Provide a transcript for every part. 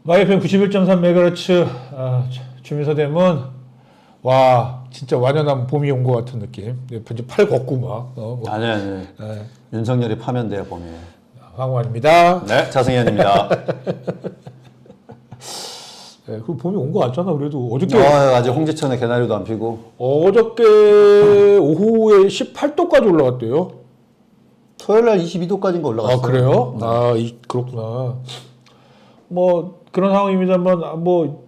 YFM 91.3MHz 주민서 대문. 와 진짜 완연한 봄이 온 것 같은 느낌. 이제 팔 걷고 막. 아니. 네. 윤석열이 파면돼요, 봄이. 황원입니다. 네, 자승현입니다. 네, 그 봄이 온 것 같잖아. 그래도 어저께 아직 홍제천에 개나리도 안 피고. 어저께 오후에 18도까지 올라갔대요. 토요일 날 22도까지인가 올라갔어요. 아 그래요? 그렇구나. 뭐 그런 상황입니다만 뭐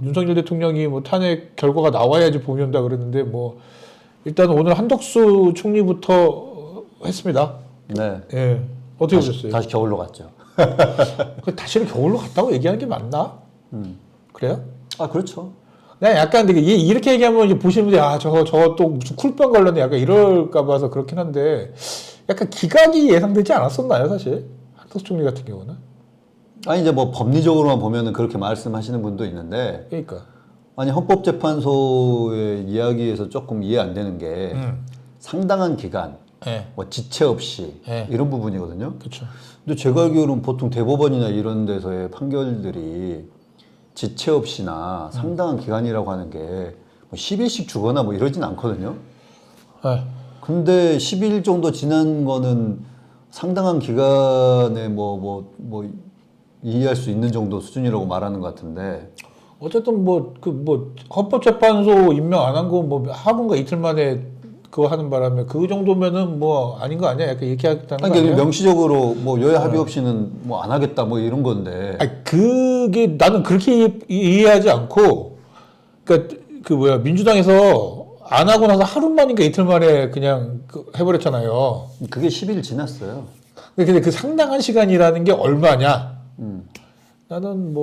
윤석열 대통령이 뭐 탄핵 결과가 나와야지 봄이 온다 그랬는데 뭐 일단 오늘 한덕수 총리부터 했습니다. 네. 예. 어떻게 보셨어요? 다시 겨울로 갔죠. 다시는 겨울로 갔다고 얘기하는 게 맞나? 그래요? 아, 그렇죠. 나 약간 되게 이렇게 얘기하면 이제 보시는 분들이 저거 또 무슨 쿨병 걸렸네 약간 이럴까 봐서 그렇긴 한데 약간 기각이 예상되지 않았었나요 사실? 한덕수 총리 같은 경우는? 아니, 이제 뭐 법리적으로만 보면은 그렇게 말씀하시는 분도 있는데, 그러니까. 아니, 헌법재판소의 이야기에서 조금 이해 안 되는 게 상당한 기간, 예. 뭐 지체 없이 네. 이런 부분이거든요. 그렇죠. 근데 제가 알기로는 보통 대법원이나 이런 데서의 판결들이 지체 없이나 상당한 기간이라고 하는 게뭐 10일씩 주거나 뭐 이러진 않거든요. 네. 근데 10일 정도 지난 거는 상당한 기간에 이해할 수 있는 정도 수준이라고 말하는 것 같은데. 어쨌든 헌법재판소 임명 안 한 거 뭐 하루인가 이틀 만에 그거 하는 바람에 그 정도면은 뭐 아닌 거 아니야? 약간 이렇게 하겠다는 거 아니, 아니야? 명시적으로 뭐 여야 합의 없이는 뭐 안 하겠다 뭐 이런 건데. 아니 그게 나는 그렇게 이해하지 않고 그러니까 민주당에서 안 하고 나서 하루 만인가 이틀 만에 그냥 해버렸잖아요. 그게 10일 지났어요. 근데 그 상당한 시간이라는 게 얼마냐? 나는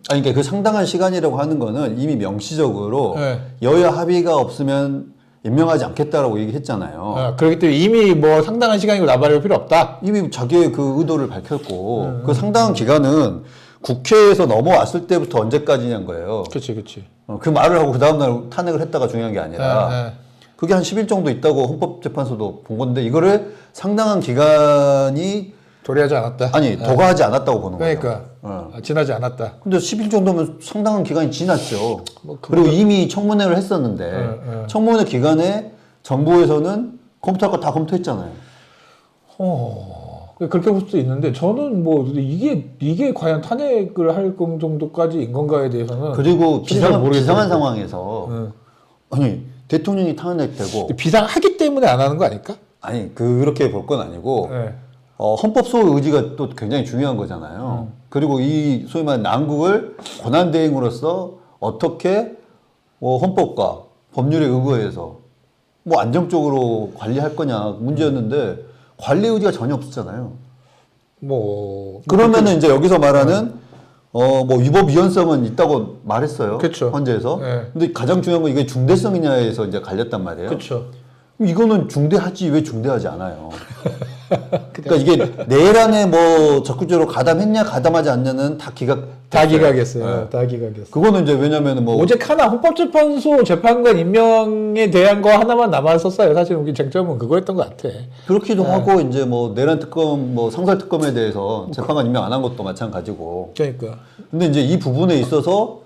아니, 그러니까 그 상당한 시간이라고 하는 거는 이미 명시적으로 네. 여야 합의가 없으면 임명하지 않겠다라고 얘기했잖아요. 그렇기 때문에 이미 뭐 상당한 시간이고 나발할 필요 없다. 이미 자기의 그 의도를 밝혔고 그 상당한 기간은 국회에서 넘어왔을 때부터 언제까지냐는 거예요. 그렇지. 그 말을 하고 그 다음날 탄핵을 했다가 중요한 게 아니라 그게 한 10일 정도 있다고 헌법재판소도 본 건데 이거를 상당한 기간이 도래하지 않았다. 아니 도과하지 않았다고 보는 거예요. 그러니까 지나지 않았다. 근데 10일 정도면 상당한 기간이 지났죠. 뭐 그리고 이미 청문회를 했었는데 청문회 기간에 정부에서는 검토할 거 다 검토했잖아요. 그렇게 볼 수도 있는데 저는 뭐 이게 과연 탄핵을 할 정도까지인 건가에 대해서는 그리고 비상한 모르겠어요. 상황에서 아니 대통령이 탄핵되고 비상하기 때문에 안 하는 거 아닐까? 아니 그렇게 볼 건 아니고 네. 헌법소 의지가 또 굉장히 중요한 거잖아요. 그리고 이 소위 말하는 난국을 권한대행으로서 어떻게 헌법과 법률에 의거해서 뭐 안정적으로 관리할 거냐 문제였는데 관리 의지가 전혀 없었잖아요. 그러면은 이제 여기서 말하는 위법 위헌성은 있다고 말했어요. 그쵸. 헌재에서. 네. 근데 가장 중요한 건 이게 중대성이냐에서 이제 갈렸단 말이에요. 그렇죠. 이거는 중대하지 왜 중대하지 않아요? 그러니까 이게 내란에 뭐 적극적으로 가담했냐 가담하지 않냐는 다 기각했어요. 네. 다 기각했어. 그거는 이제 왜냐면은 오직 하나 헌법재판소 재판관 임명에 대한 거 하나만 남았었어요. 사실 우리 쟁점은 그거였던 것 같아. 그렇기도 하고 이제 뭐 내란 특검 뭐 상설 특검에 대해서 재판관 임명 안 한 것도 마찬가지고. 그러니까. 근데 이제 이 부분에 있어서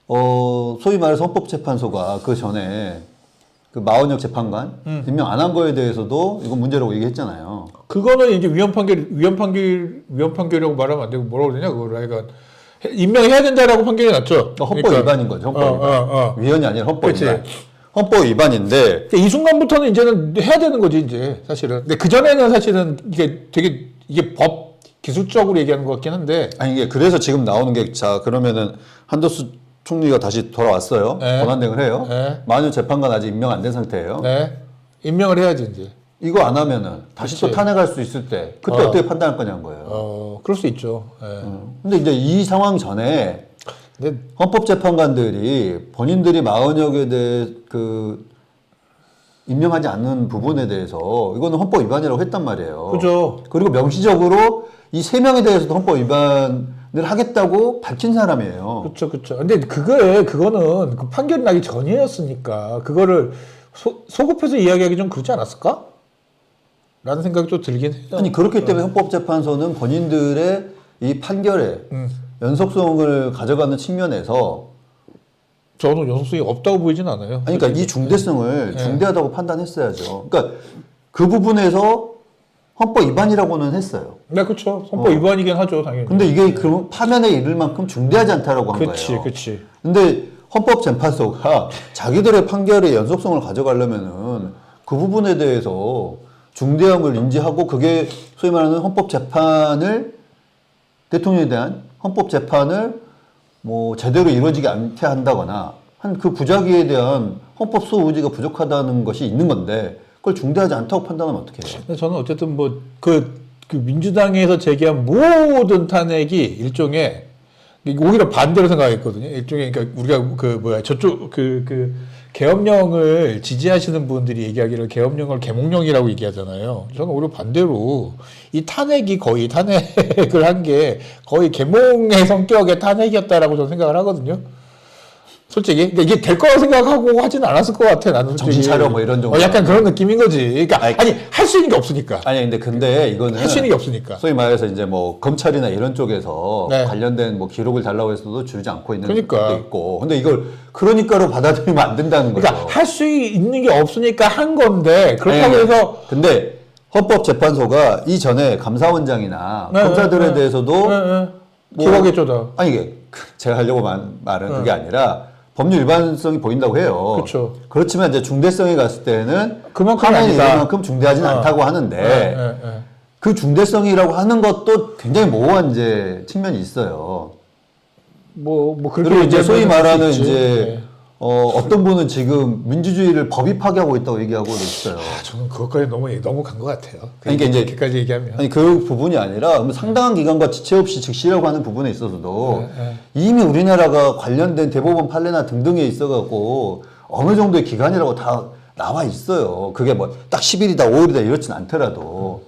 소위 말해서 헌법재판소가 그 전에 그 마원혁 재판관 임명 안 한 거에 대해서도 이건 문제라고 얘기했잖아요. 그거는 이제 위헌 판결이라고 말하면 안 되고 뭐라고 그러냐 그거를 그러니까 임명해야 된다라고 판결이 났죠. 헌법 위반인 거죠. 헌법 위반. 위헌이 아니라 헌법 그치. 위반. 헌법 위반인데 이 순간부터는 이제는 해야 되는 거지 이제 사실은. 근데 그 전에는 사실은 이게 법 기술적으로 얘기하는 것 같긴 한데. 아니 이게 그래서 지금 나오는 게 자 그러면은 한덕수 총리가 다시 돌아왔어요. 네. 권한대행을 해요. 네. 마원혁 재판관 아직 임명 안 된 상태예요. 네. 임명을 해야지 이제. 이거 안 하면은 다시 그치. 또 탄핵할 수 있을 때 그때 어떻게 판단할 거냐는 거예요. 그럴 수 있죠. 예. 근데 이제 이 상황 전에 근데 헌법재판관들이 본인들이 마원혁에 대해 임명하지 않는 부분에 대해서 이거는 헌법 위반이라고 했단 말이에요. 그죠. 그리고 명시적으로 이 세 명에 대해서도 헌법 위반을 하겠다고 밝힌 사람이에요. 그렇죠. 근데 그거는 그 판결이 나기 전이었으니까 그거를 소급해서 이야기하기 좀 그렇지 않았을까? 라는 생각이 또 들긴 해요. 아니 그렇기 때문에 헌법재판소는 본인들의 이 판결에 연속성을 가져가는 측면에서 저는 연속성이 없다고 보이진 않아요. 아니, 그러니까 이 중대성을 중대하다고 판단했어야죠. 그러니까 그 부분에서 헌법 위반이라고는 했어요. 네, 그렇죠. 헌법 위반이긴 하죠, 당연히. 근데 이게 그 파면에 이를 만큼 중대하지 않다라고 한 거예요. 그치. 근데 헌법재판소가 자기들의 판결의 연속성을 가져가려면은 그 부분에 대해서 중대함을 인지하고 그게 소위 말하는 헌법재판을 대통령에 대한 헌법재판을 뭐 제대로 이루어지게 않게 한다거나 한 그 부작위에 대한 헌법 수호 의지가 부족하다는 것이 있는 건데 그걸 중대하지 않다고 판단하면 어떻게 해요? 근데 저는 어쨌든 뭐 그 민주당에서 제기한 모든 탄핵이 일종의 오히려 반대로 생각했거든요. 일종의 그러니까 우리가 저쪽 그 계엄령을 지지하시는 분들이 얘기하기를 계엄령을 계몽령이라고 얘기하잖아요. 저는 오히려 반대로 이 탄핵이 거의 탄핵을 한 게 거의 계몽의 성격의 탄핵이었다라고 저는 생각을 하거든요. 솔직히 그러니까 이게 될 거라고 생각하고 하진 않았을 것 같아. 나는 정신 차려 뭐 이런 정도. 약간 그런 느낌인 거지. 그러니까 아니 할 수 있는 게 없으니까. 아니 근데 이거는 할 수 있는 게 없으니까. 소위 말해서 이제 뭐 검찰이나 이런 쪽에서 네. 관련된 뭐 기록을 달라고 해서도 주지 않고 있는 그러니까. 것도 있고. 근데 이걸 그러니까로 받아들이면 안 된다는 거죠. 그러니까 할 수 있는 게 없으니까 한 건데 그렇다고 네. 해서 근데 헌법재판소가 이전에 감사원장이나 검사들에 대해서도 뭐- 기각했죠. 아니 이게 제가 하려고 말은 그게 아니라 법률 일반성이 보인다고 해요. 그렇죠. 그렇지만 이제 중대성에 갔을 때는 그만큼이 파면이 아니다. 이만큼 중대하지는 않다고 하는데 네. 그 중대성이라고 하는 것도 굉장히 모호한 이제 측면이 있어요. 뭐 그렇게 그리고 이제 소위 얘기하면 말하는 할수 있지. 이제 네. 어떤 분은 지금 민주주의를 법이 파괴하고 있다고 얘기하고도 있어요. 저는 그것까지 너무 간 것 같아요. 그러니까 이제 이렇게까지 얘기하면 아니 그 부분이 아니라 상당한 기간과 지체 없이 즉시라고 하는 부분에 있어서도 네. 이미 우리나라가 관련된 대법원 판례나 등등에 있어갖고 어느 정도의 기간이라고 다 나와 있어요. 그게 뭐 딱 10일이다 5일이다 이렇진 않더라도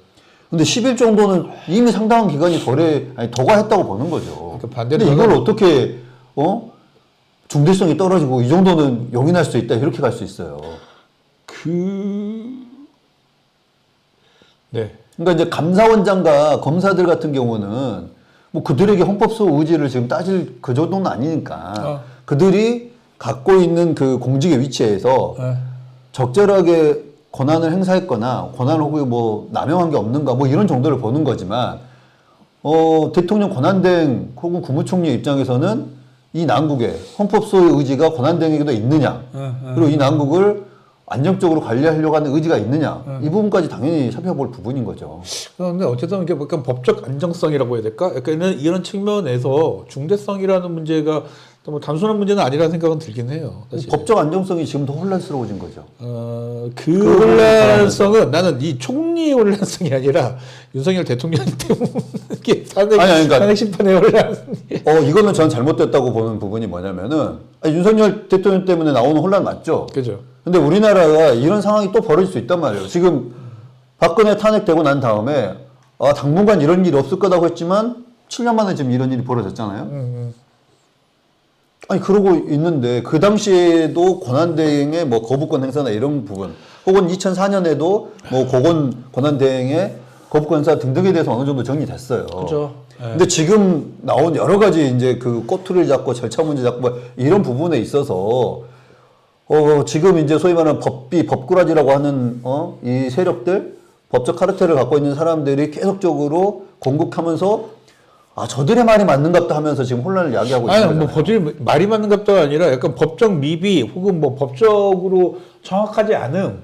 근데 10일 정도는 이미 상당한 기간이 도과했다고 보는 거죠. 그러니까 반대로 근데 이걸 저는- 어떻게 중대성이 떨어지고 이 정도는 용인할 수 있다 이렇게 갈 수 있어요. 네. 그러니까 이제 감사원장과 검사들 같은 경우는 뭐 그들에게 헌법소 의지를 지금 따질 그 정도는 아니니까 그들이 갖고 있는 그 공직의 위치에서 네. 적절하게 권한을 행사했거나 권한을 혹은 뭐 남용한 게 없는가 뭐 이런 정도를 보는 거지만 대통령 권한대행 혹은 국무총리 입장에서는 이 난국에 헌법소의 의지가 권한대행에게도 있느냐 그리고 이 난국을 안정적으로 관리하려고 하는 의지가 있느냐 이 부분까지 당연히 살펴볼 부분인 거죠. 그런데 어쨌든 이게 약간 법적 안정성이라고 해야 될까? 약간 이런 측면에서 중대성이라는 문제가 뭐 단순한 문제는 아니라는 생각은 들긴 해요. 사실. 법적 안정성이 지금 더 혼란스러워진 거죠. 그 혼란성은 나는 이 총리의 혼란성이 아니라 윤석열 대통령 때문에 그러니까 탄핵 심판의 혼란. 이거는 전 잘못됐다고 보는 부분이 뭐냐면은 윤석열 대통령 때문에 나오는 혼란 맞죠? 그죠. 근데 우리나라가 이런 상황이 또 벌어질 수 있단 말이에요. 지금 박근혜 탄핵되고 난 다음에 당분간 이런 일이 없을 거라고 했지만 7년 만에 지금 이런 일이 벌어졌잖아요. 아니 그러고 있는데 그 당시에도 권한대행의 뭐 거부권 행사나 이런 부분 혹은 2004년에도 뭐 고건 권한대행의 거부권 행사 등등에 대해서 어느 정도 정리됐어요. 그죠. 근데 지금 나온 여러 가지 이제 그 꼬투리를 잡고 절차 문제 잡고 뭐 이런 부분에 있어서 지금 이제 소위 말하는 법꾸라지라고 하는 이 세력들 법적 카르텔을 갖고 있는 사람들이 계속적으로 공격하면서 저들의 말이 맞는갑다 하면서 지금 혼란을 야기하고 있는 거잖아요. 뭐 법이 말이 맞는갑다가 아니라 약간 법적 미비 혹은 뭐 법적으로 정확하지 않음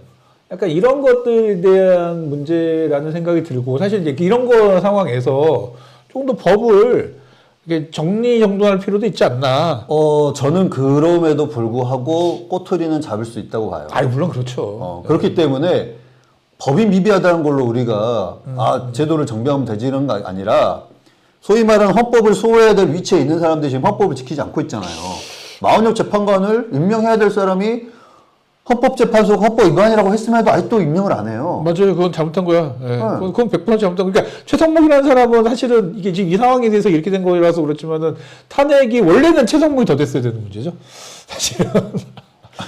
약간 이런 것들에 대한 문제라는 생각이 들고 사실 이제 이런 거 상황에서 조금 더 법을 이게 정리정돈할 필요도 있지 않나. 저는 그럼에도 불구하고 꼬투리는 잡을 수 있다고 봐요. 물론 그렇죠. 그렇기 때문에 법이 미비하다는 걸로 우리가 제도를 정비하면 되지 이런 거 아니라 소위 말하는 헌법을 수호해야 될 위치에 있는 사람들이 지금 헌법을 지키지 않고 있잖아요. 마흔역 재판관을 임명해야 될 사람이 헌법재판소가 헌법 위반이라고 했음에도 아직도 임명을 안 해요. 맞아요. 그건 잘못한 거야. 그건 100% 잘못한 거야. 그러니까 최성목이라는 사람은 사실은 이게 지금 이 상황에 대해서 이렇게 된 거라서 그렇지만은 탄핵이 원래는 최성목이 더 됐어야 되는 문제죠. 사실은.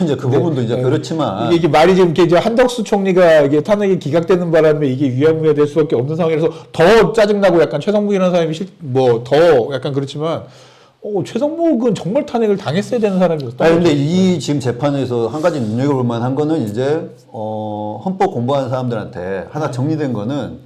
이제 그 부분도 이제 그렇지만 이게 말이 지금 이제 한덕수 총리가 이게 탄핵이 기각되는 바람에 이게 위야무야 될 수밖에 없는 상황이라서 더 짜증나고 약간 최성목이라는 사람이 뭐 더 약간 그렇지만 최성목은 정말 탄핵을 당했어야 되는 사람이었다. 아니 근데 이 지금 재판에서 한 가지 눈여겨볼 만한 거는 이제 헌법 공부하는 사람들한테 하나 정리된 거는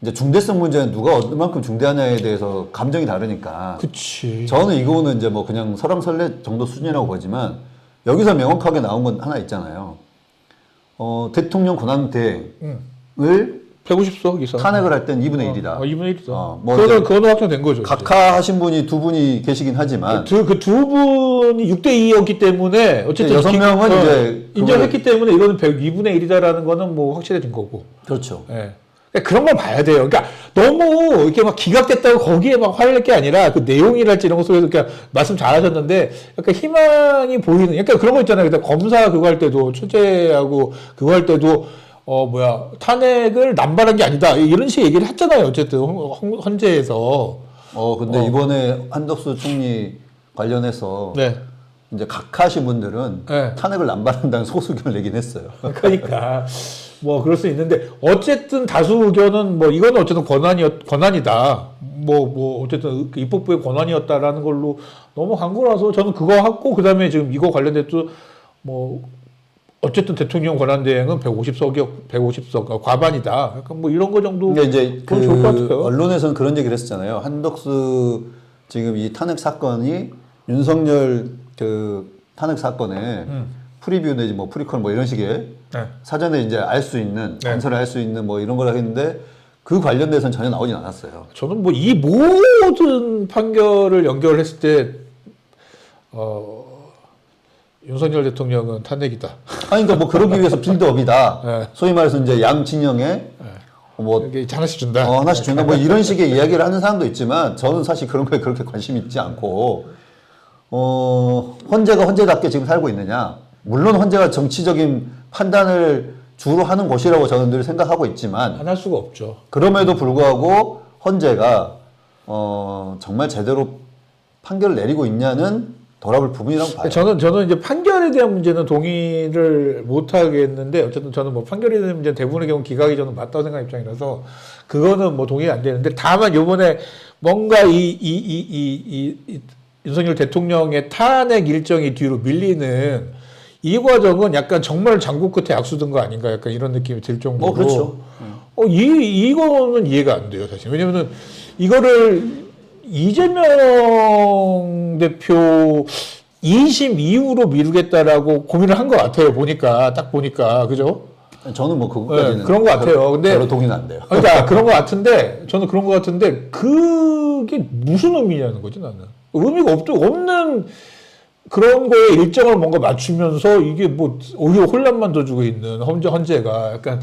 이제 중대성 문제는 누가 얼만큼 중대하냐에 대해서 감정이 다르니까. 그치. 저는 이거는 이제 뭐 그냥 설왕설래 정도 수준이라고 보지만 여기서 명확하게 나온 건 하나 있잖아요. 대통령 권한 대행을 150석 이상. 탄핵을 할 땐 2분의 1이다. 2분의 1이다. 뭐 그거는 확정된 거죠. 각하하신 분이 두 분이 계시긴 하지만 그 두 분이 6대2였기 때문에 어쨌든 6명은 이제 인정했기 때문에 이거는 2분의 1이다라는 거는 뭐 확실해진 거고. 그렇죠. 예. 그러니까 그런 걸 봐야 돼요. 그러니까 너무 이렇게 막 기각됐다고 거기에 막 화를 낼 게 아니라 그 내용이랄지 이런 거 속에서 그러니까 말씀 잘하셨는데 약간 희망이 보이는 약간 그런 거 있잖아요. 그러니까 검사 그거 할 때도 취재하고 그거 할 때도 탄핵을 남발한 게 아니다 이런 식의 얘기를 했잖아요. 어쨌든 헌재에서. 근데 이번에 한덕수 총리 관련해서 네. 이제 각하신 분들은 네. 탄핵을 남발한다는 소수 의견을 내긴 했어요. 그러니까 뭐 그럴 수 있는데 어쨌든 다수 의견은 뭐 이거는 어쨌든 권한이다. 뭐 어쨌든 그 입법부의 권한이었다라는 걸로 넘어간 거라서 저는 그거 하고 그다음에 지금 이거 관련돼도 뭐 어쨌든 대통령 권한 대행은 150석 과반이다. 약간 뭐 이런 거 정도. 그러니까 이제 그건 좋을 것 같아요. 언론에서는 그런 얘기를 했었잖아요. 한덕수 지금 이 탄핵 사건이 윤석열 그 탄핵 사건에 프리뷰 내지 뭐 프리퀄 뭐 이런 식의 네. 사전에 이제 알 수 있는 네. 단서를 알 수 있는 뭐 이런 걸 하겠는데 그 관련돼서는 전혀 나오진 않았어요. 저는 뭐 이 모든 판결을 연결했을 때 윤석열 대통령은 탄핵이다. 아니 그러니까 뭐 그러기 위해서 빌드업이다. 네. 소위 말해서 이제 양 진영에 뭐 이게 하나씩 준다. 하나씩 준다. 뭐 이런 식의 이야기를 하는 사람도 있지만 저는 사실 그런 거에 그렇게 관심 있지 않고 헌재가 헌재답게 지금 살고 있느냐. 물론 헌재가 정치적인 판단을 주로 하는 곳이라고 저는 늘 생각하고 있지만 안 할 수가 없죠. 그럼에도 불구하고 헌재가 정말 제대로 판결을 내리고 있냐는 돌아볼 부분이라고 봐요. 저는 이제 판결에 대한 문제는 동의를 못 하겠는데 어쨌든 저는 뭐 판결에 대한 문제는 대부분의 경우 기각이 저는 맞다고 생각하는 입장이라서 그거는 뭐 동의가 안 되는데 다만 요번에 뭔가 이 윤석열 대통령의 탄핵 일정이 뒤로 밀리는 이 과정은 약간 정말 장고 끝에 악수든 거 아닌가 약간 이런 느낌이 들 정도로. 그렇죠. 이거는 이해가 안 돼요, 사실. 왜냐면은 이거를 이재명 대표 2심 이후로 미루겠다라고 고민을 한 것 같아요. 딱 보니까. 그죠? 저는 뭐 그것까지는 그런 것 같아요. 근데 별로 동의는 안 돼요. 그러니까 그런 것 같은데 저는 그런 것 같은데 그게 무슨 의미냐는 거지 나는. 의미가 없는 그런 거에 일정을 뭔가 맞추면서 이게 뭐 오히려 혼란만 더 주고 있는 헌재가 약간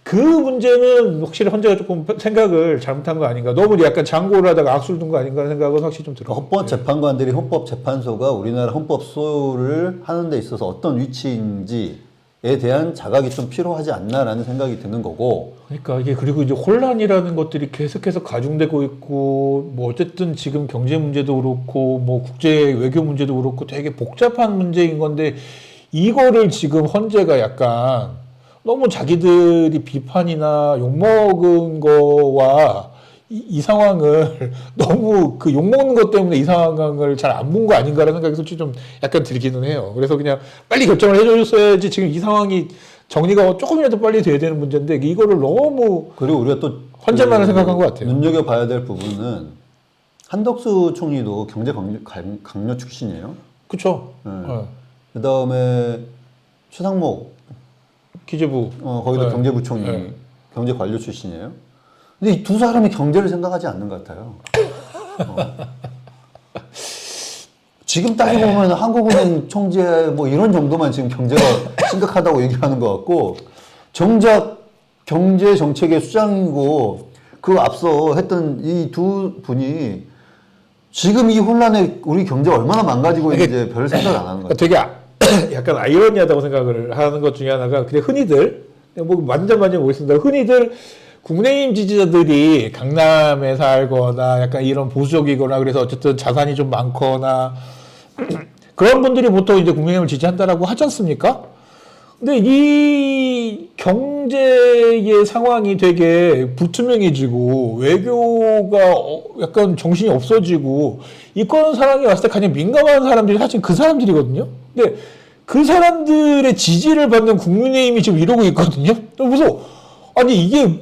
그 문제는 확실히 헌재가 조금 생각을 잘못한 거 아닌가. 너무 약간 장고를 하다가 악수를 둔 거 아닌가 생각은 확실히 좀 들어요. 헌법재판관들이 헌법재판소가 우리나라 헌법소를 하는 데 있어서 어떤 위치인지에 대한 자각이 좀 필요하지 않나라는 생각이 드는 거고. 그러니까 이게 그리고 이제 혼란이라는 것들이 계속해서 가중되고 있고 뭐 어쨌든 지금 경제 문제도 그렇고 뭐 국제 외교 문제도 그렇고 되게 복잡한 문제인 건데 이거를 지금 헌재가 약간 너무 자기들이 비판이나 욕먹은 거와 이 상황을 너무 그 욕먹는 것 때문에 이 상황을 잘 안 본 거 아닌가라는 생각이 솔직히 좀 약간 들기는 해요. 그래서 그냥 빨리 결정을 해줬어야지 지금 이 상황이 정리가 조금이라도 빨리 돼야 되는 문제인데 이거를 너무 그리고 우리가 또 헌재만을 생각한 것 같아요. 눈여겨봐야 될 부분은 한덕수 총리도 경제 강요 출신이에요. 그쵸. 그 다음에 최상목 기재부. 거기도 경제부총리, 경제관료 출신이에요. 근데 이 두 사람이 경제를 생각하지 않는 것 같아요. 지금 따지고 보면 한국은행 총재 뭐 이런 정도만 지금 경제가 심각하다고 얘기하는 것 같고 정작 경제 정책의 수장이고 그 앞서 했던 이 두 분이 지금 이 혼란에 우리 경제 얼마나 망가지고 있는지 별 생각을 안 하는 것 같아요. 되게 약간 아이러니하다고 생각을 하는 것 중에 하나가 그냥 흔히들 뭐 완전 보겠습니다. 흔히들 국민의힘 지지자들이 강남에 살거나 약간 이런 보수적이거나 그래서 어쨌든 자산이 좀 많거나 그런 분들이 보통 이제 국민의힘을 지지한다라고 하지 않습니까? 근데 이 경제의 상황이 되게 불투명해지고 외교가 약간 정신이 없어지고 이권 상황이 왔을 때 가장 민감한 사람들이 사실 그 사람들이거든요. 근데 그 사람들의 지지를 받는 국민의힘이 지금 이러고 있거든요. 그래서 아니 이게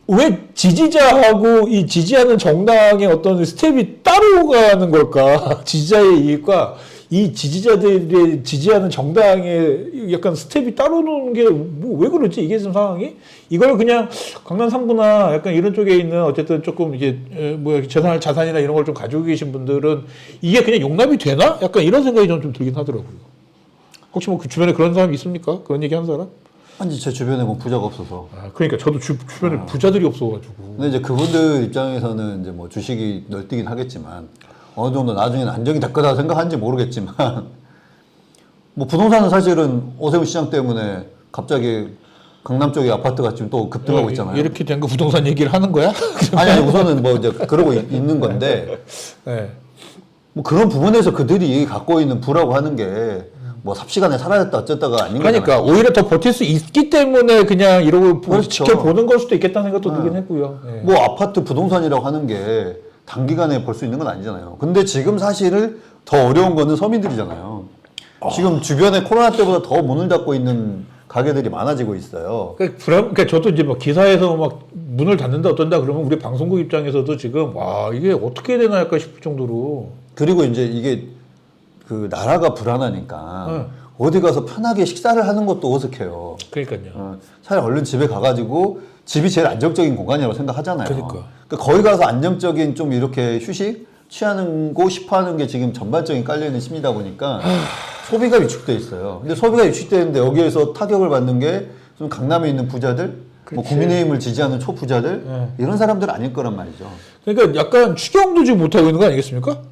왜 지지자하고 이 지지하는 정당의 어떤 스텝이 따로 가는 걸까? 지지자의 이익과 이 지지자들의 지지하는 정당의 약간 스텝이 따로 노는 게 뭐 왜 그러지? 이게 지금 상황이? 이걸 그냥 강남 3구나 약간 이런 쪽에 있는 어쨌든 조금 이게 뭐 자산이나 이런 걸 좀 가지고 계신 분들은 이게 그냥 용납이 되나? 약간 이런 생각이 좀 들긴 하더라고요. 혹시 뭐 그 주변에 그런 사람이 있습니까? 그런 얘기 한 사람? 아니 제 주변에 뭐 부자가 없어서. 아, 그러니까 저도 주변에 부자들이 없어가지고. 근데 이제 그분들 입장에서는 이제 뭐 주식이 널뛰긴 하겠지만 어느 정도 나중에는 안정이 될 거다 생각하는지 모르겠지만 뭐 부동산은 사실은 오세훈 시장 때문에 갑자기 강남 쪽에 아파트가 지금 또 급등하고 있잖아요. 이렇게 된 거 부동산 얘기를 하는 거야? 아니 우선은 뭐 이제 그러고 있는 건데 네. 뭐 그런 부분에서 그들이 갖고 있는 부라고 하는 게 뭐 삽시간에 사라졌다 어쨌다가 아닌 거잖아요. 그러니까 오히려 더 버틸 수 있기 때문에 그냥 이러고 그렇죠. 지켜보는 걸 수도 있겠다는 생각도 들긴 했고요. 네. 뭐 아파트 부동산이라고 하는 게 단기간에 벌 수 있는 건 아니잖아요. 근데 지금 사실은 더 어려운 거는 서민들이잖아요. 지금 주변에 코로나 때보다 더 문을 닫고 있는 가게들이 많아지고 있어요. 그러니까 저도 이제 막 기사에서 막 문을 닫는다 어떤다 그러면 우리 방송국 입장에서도 지금 와 이게 어떻게 해야 되나 할까 싶을 정도로. 그리고 이제 이게 그 나라가 불안하니까 어디 가서 편하게 식사를 하는 것도 어색해요. 그러니까요. 차라리 얼른 집에 가가지고 집이 제일 안정적인 공간이라고 생각하잖아요. 그러니까. 거기 가서 안정적인 좀 이렇게 휴식 취하고 싶어하는 게 지금 전반적인 깔려있는 심리다 보니까 소비가 위축돼 있어요. 근데 소비가 위축되는데 여기에서 타격을 받는 게 좀 강남에 있는 부자들, 뭐 국민의힘을 지지하는 초부자들 이런 사람들 아닐 거란 말이죠. 그러니까 약간 추경도 지금 못 하고 있는 거 아니겠습니까?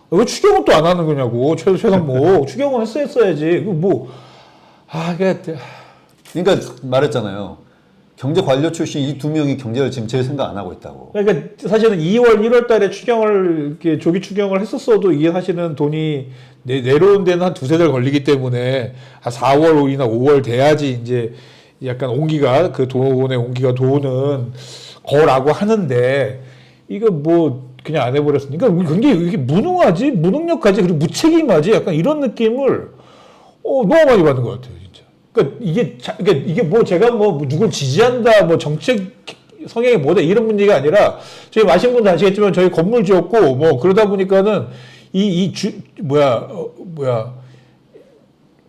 왜 추경은 또 안 하는 거냐고 최상목 추경은 했어야지. 그러니까 말했잖아요. 경제 관료 출신 이 두 명이 경제를 지금 제일 생각 안 하고 있다고. 그러니까 사실은 2월, 1월 달에 추경을, 이렇게 조기 추경을 했었어도 이게 사실은 돈이 내려온 데는 한 두세 달 걸리기 때문에 한 4월이나 5월 돼야지 이제 약간 온기가, 그 돈의 온기가 도는 거라고 하는데 이거 뭐 그냥 안 해버렸으니까 굉장히 이게 무능하지, 무능력하지, 그리고 무책임하지 약간 이런 느낌을 너무 많이 받는 것 같아요. 그러니까 이게 뭐 제가 뭐 누굴 지지한다, 뭐 정책 성향이 뭐다 이런 문제가 아니라 저희 아시는 분도 아시겠지만 저희 건물 지었고 뭐 그러다 보니까는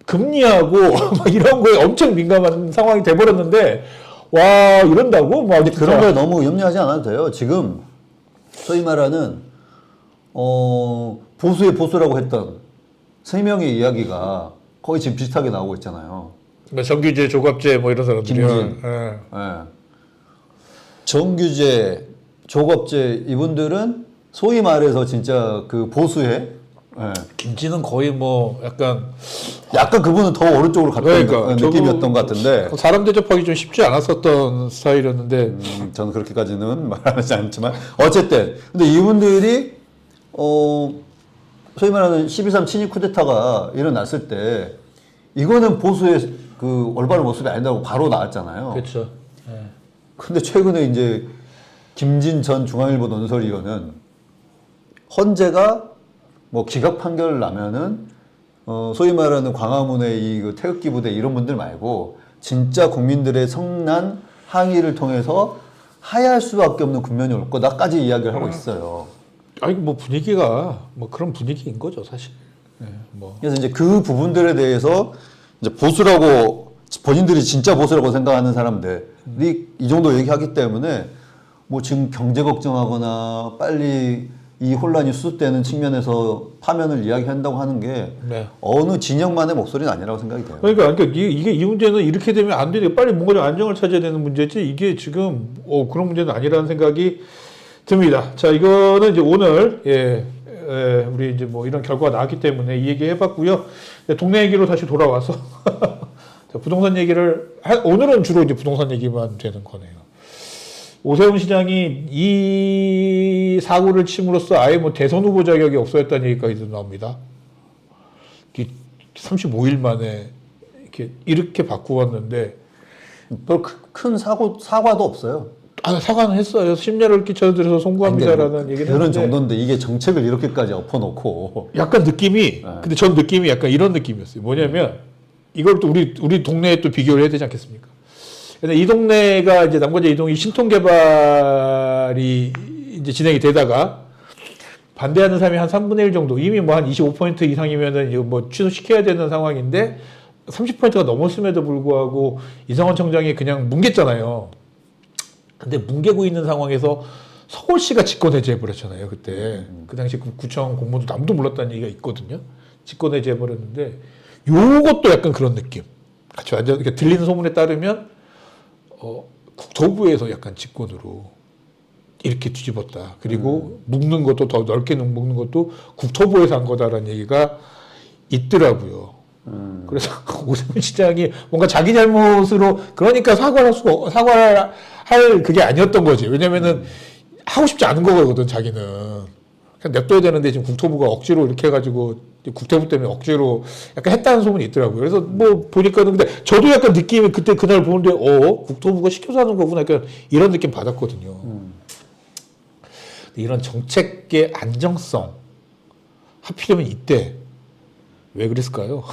금리하고 막 이런 거에 엄청 민감한 상황이 돼버렸는데 와 이런다고 막 그런 거에 너무 염려하지 않아도 돼요. 지금 소위 말하는 보수의 보수라고 했던 세 명의 이야기가 거의 지금 비슷하게 나오고 있잖아요. 정규제, 조갑제 뭐 이런 사람들이요. 김진, 정규제, 조갑제 이분들은 소위 말해서 진짜 그 보수의 김진은 거의 뭐 약간 그분은 더 오른쪽으로 갔던 그러니까, 느낌이었던 것 같은데 사람 대접하기 좀 쉽지 않았었던 스타일이었는데 저는 그렇게까지는 말하지 않지만 어쨌든 근데 이분들이 소위 말하는 12.3 친일 쿠데타가 일어났을 때 이거는 보수의 그 올바른 모습이 아니라고 바로 나왔잖아요. 그렇죠. 근데 최근에 이제 김진 전 중앙일보 논설위원은 헌재가 뭐 기각 판결을 나면은 소위 말하는 광화문의 이 태극기 부대 이런 분들 말고 진짜 국민들의 성난 항의를 통해서 하야할 수밖에 없는 국면이 올 거다까지 이야기를 하고 있어요. 아니 뭐 분위기가 뭐 그런 분위기인 거죠 사실. 뭐. 그래서 이제 그 부분들에 대해서 이제 보수라고 본인들이 진짜 보수라고 생각하는 사람들이 이 정도 얘기하기 때문에 뭐 지금 경제 걱정하거나 빨리 이 혼란이 수습되는 측면에서 파면을 이야기한다고 하는 게 어느 진영만의 목소리는 아니라고 생각이 돼요. 그러니까 이게 이 문제는 이렇게 되면 안 되니까 빨리 뭔가 좀 안정을 찾아야 되는 문제지 이게 지금 그런 문제는 아니라는 생각이 듭니다. 자 이거는 이제 오늘 우리 이제 뭐 이런 결과가 나왔기 때문에 이 얘기 해봤고요. 동네 얘기로 다시 돌아와서 자, 부동산 얘기를 오늘은 주로 이제 부동산 얘기만 되는 거네요. 오세훈 시장이 이 사고를 침으로써 아예 뭐 대선 후보 자격이 없어졌다는 얘기까지도 나옵니다. 35일 만에 이렇게 바꾸었는데 별 큰 사과도 없어요. 사과는 했어요. 심려를 끼쳐드려서 송구합니다라는 얘기는 그런 했는데 정도인데 이게 정책을 이렇게까지 엎어놓고 약간 느낌이 근데 전 느낌이 약간 이런 느낌이었어요. 뭐냐면 이걸 또 우리 동네에 또 비교를 해야 되지 않겠습니까? 근데 이 동네가 이제 남과제 이동이 신통 개발이 이제 진행이 되다가 반대하는 사람이 한 3분의 1 정도, 이미 뭐 한 25% 이상이면은 이거 뭐 취소시켜야 되는 상황인데 30%가 넘었음에도 불구하고 이상원 청장이 그냥 뭉갰잖아요. 근데 뭉개고 있는 상황에서 서울시가 직권해제해버렸잖아요, 그때. 그 당시 구청 공무원도 아무도 몰랐다는 얘기가 있거든요. 직권해제해버렸는데 요것도 약간 그런 느낌. 같이 완전 이렇게 들리는 소문에 따르면 국토부에서 약간 직권으로 이렇게 뒤집었다. 그리고 묶는 것도 더 넓게 묶는 것도 국토부에서 한 거다라는 얘기가 있더라고요. 그래서 오세훈 시장이 뭔가 자기 잘못으로 그러니까 사과를 할 그게 아니었던 거지. 왜냐면은 하고 싶지 않은 거거든 자기는. 그냥 냅둬야 되는데 지금 국토부가 억지로 이렇게 해가지고 국토부 때문에 억지로 약간 했다는 소문이 있더라고요. 그래서 뭐 보니까는 근데 저도 약간 느낌이 그때 그날 보는데 국토부가 시켜서 하는 거구나. 약간 이런 느낌 받았거든요. 이런 정책의 안정성 하필이면 이때 왜 그랬을까요?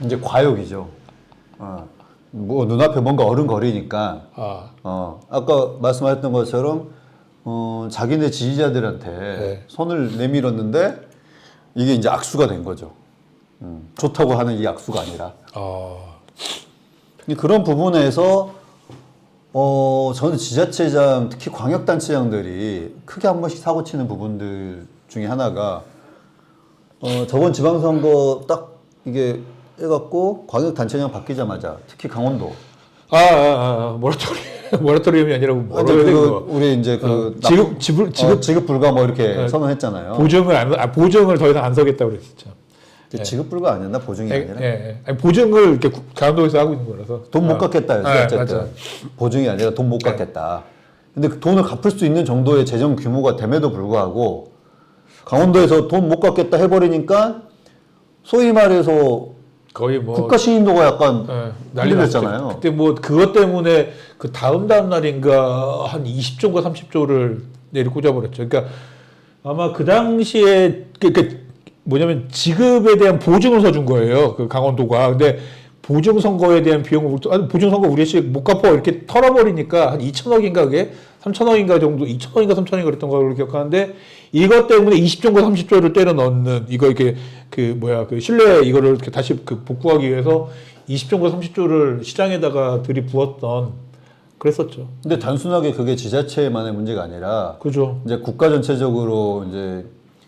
이제 과욕이죠. 뭐 눈앞에 뭔가 어른거리니까 아까 말씀하셨던 것처럼 자기네 지지자들한테 네. 손을 내밀었는데 이게 이제 악수가 된 거죠. 좋다고 하는 이 악수가 아니라. 그런 부분에서 저는 지자체장 특히 광역단체장들이 크게 한 번씩 사고치는 부분들 중에 하나가 저번 지방선거 딱 이게 해갖고 광역단체장 바뀌자마자 특히 강원도 모라토리움이 아니라 뭐라고 해야 우리 이제 지급 불가 뭐 이렇게 선언했잖아요. 보증을 더 이상 안 서겠다고 그랬었죠. 지급 불가 아니었나 보증이 아니라? 아니, 보증을 이렇게 강원도에서 하고 있는 거라서 돈 못 갚겠다였어요. 어쨌든 맞아. 보증이 아니라 돈 못 갚겠다. 근데 그 돈을 갚을 수 있는 정도의 재정 규모가 됨에도 불구하고 강원도에서 돈 못 갚겠다 해버리니까 소위 말해서 거의 뭐 국가 신인도가 약간 난리 났잖아요. 그때 뭐 그것 때문에 그 다음 날인가 한 20조인가 30조를 내리꽂아버렸죠. 그러니까 아마 그 당시에 뭐냐면 지급에 대한 보증을 서준 거예요. 그 강원도가. 근데 보증 선거에 대한 비용을 보증 선거 우리씩 못 갚아 이렇게 털어버리니까 한 2천억인가 그게 3천억인가 정도 2천억인가 3천억인가 그랬던 걸로 기억하는데 이것 때문에 20조인가 30조를 때려 넣는 이거 이렇게 그 신뢰 이거를 이렇게 다시 복구하기 위해서 20조인가 30조를 시장에다가 들이부었던 그랬었죠. 근데 단순하게 그게 지자체만의 문제가 아니라 그죠. 이제 국가 전체적으로 이제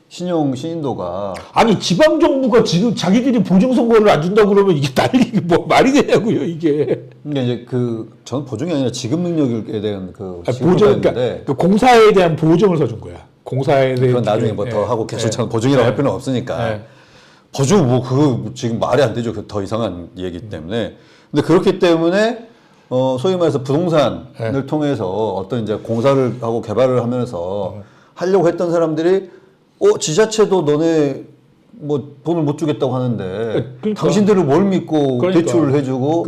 신인도가 아니 지방 정부가 지금 자기들이 보증 선거를 안 준다고 그러면 이게 난리 뭐 말이 되냐고요 이게. 근데 이제 저는 보증이 아니라 지급 능력에 대한 보증 그러니까 공사에 대한 보증을 서준 거야. 공사에 대한 그건 나중에 뭐 더 하고 계속 보증이라고 할 필요는 없으니까. 보증 뭐 그거 지금 말이 안 되죠. 더 이상한 얘기 때문에. 근데 그렇기 때문에 소위 말해서 부동산을 통해서 어떤 이제 공사를 하고 개발을 하면서 하려고 했던 사람들이 지자체도 너네 뭐 돈을 못 주겠다고 하는데 그러니까. 당신들을 뭘 믿고 대출을 해주고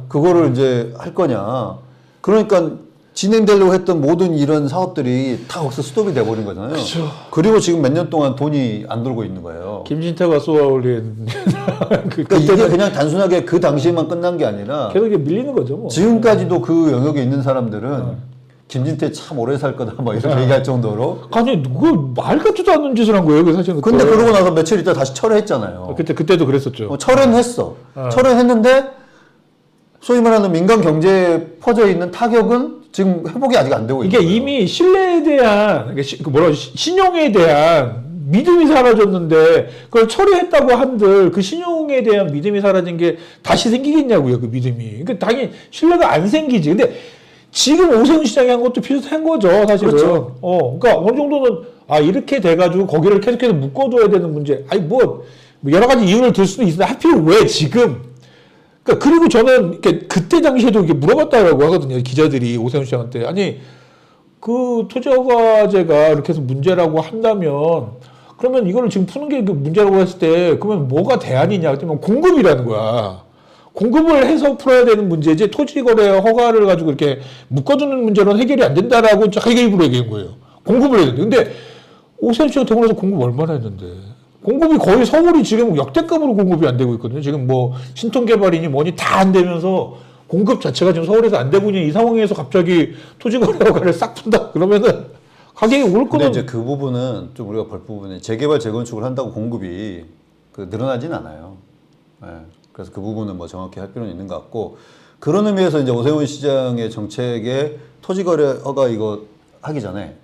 그거를 이제 할 거냐. 그러니까 진행되려고 했던 모든 이런 사업들이 다 거기서 스톱이 돼버린 거잖아요. 그쵸. 그리고 지금 몇 년 동안 돈이 안 돌고 있는 거예요. 김진태가 쏘아올린 그러니까 이게 그냥 단순하게 그 당시에만 끝난 게 아니라 계속 이게 밀리는 거죠. 뭐. 지금까지도 그 영역에 있는 사람들은 김진태 참 오래 살 거다 막 이렇게 얘기할 정도로 아니 누구 말 같지도 않은 짓을 한 거예요. 그 사실은. 근데 그러고 나서 며칠 있다 다시 철회했잖아요. 그때도 그랬었죠. 철회했어. 철회했는데 소위 말하는 민간 경제에 퍼져 있는 타격은 지금 회복이 아직 안 되고 있는 이게 거예요. 이미 신뢰에 대한 신용에 대한 믿음이 사라졌는데 그걸 처리했다고 한들 그 신용에 대한 믿음이 사라진 게 다시 생기겠냐고요. 그 믿음이. 그러니까 당연히 신뢰가 안 생기지. 근데 지금 오세훈 시장이 한 것도 비슷한 거죠, 사실은. 그렇죠. 그러니까 어느 정도는 이렇게 돼가지고 거기를 계속해서 묶어둬야 되는 문제. 아니 뭐 여러 가지 이유를 들 수도 있는데 하필 왜 지금? 그러니까 그리고 저는 그때 당시에도 이렇게 물어봤다라고 하거든요, 기자들이 오세훈 시장한테. 아니 그 투자과제가 이렇게 해서 문제라고 한다면 그러면 이거를 지금 푸는 게 그 문제라고 했을 때 그러면 뭐가 대안이냐? 그러면 공급이라는 거야. 공급을 해서 풀어야 되는 문제지 토지거래 허가를 가지고 이렇게 묶어두는 문제로는 해결이 안 된다라고 자기가 입으로 얘기한 거예요. 공급을 해야 되는데 근데 오세훈 씨가 대구에서 공급 얼마나 했는데 공급이 거의 서울이 지금 역대급으로 공급이 안 되고 있거든요. 지금 뭐 신통개발이니 뭐니 다 안 되면서 공급 자체가 지금 서울에서 안 되고 있는 이 상황에서 갑자기 토지거래 허가를 싹 푼다 그러면은 가격이 오를 근데 거는 이제 그 부분은 좀 우리가 볼 부분이 재개발 재건축을 한다고 공급이 그 늘어나진 않아요. 예. 그래서 그 부분은 뭐 정확히 할 필요는 있는 것 같고 그런 의미에서 이제 오세훈 시장의 정책에 토지거래 허가 이거 하기 전에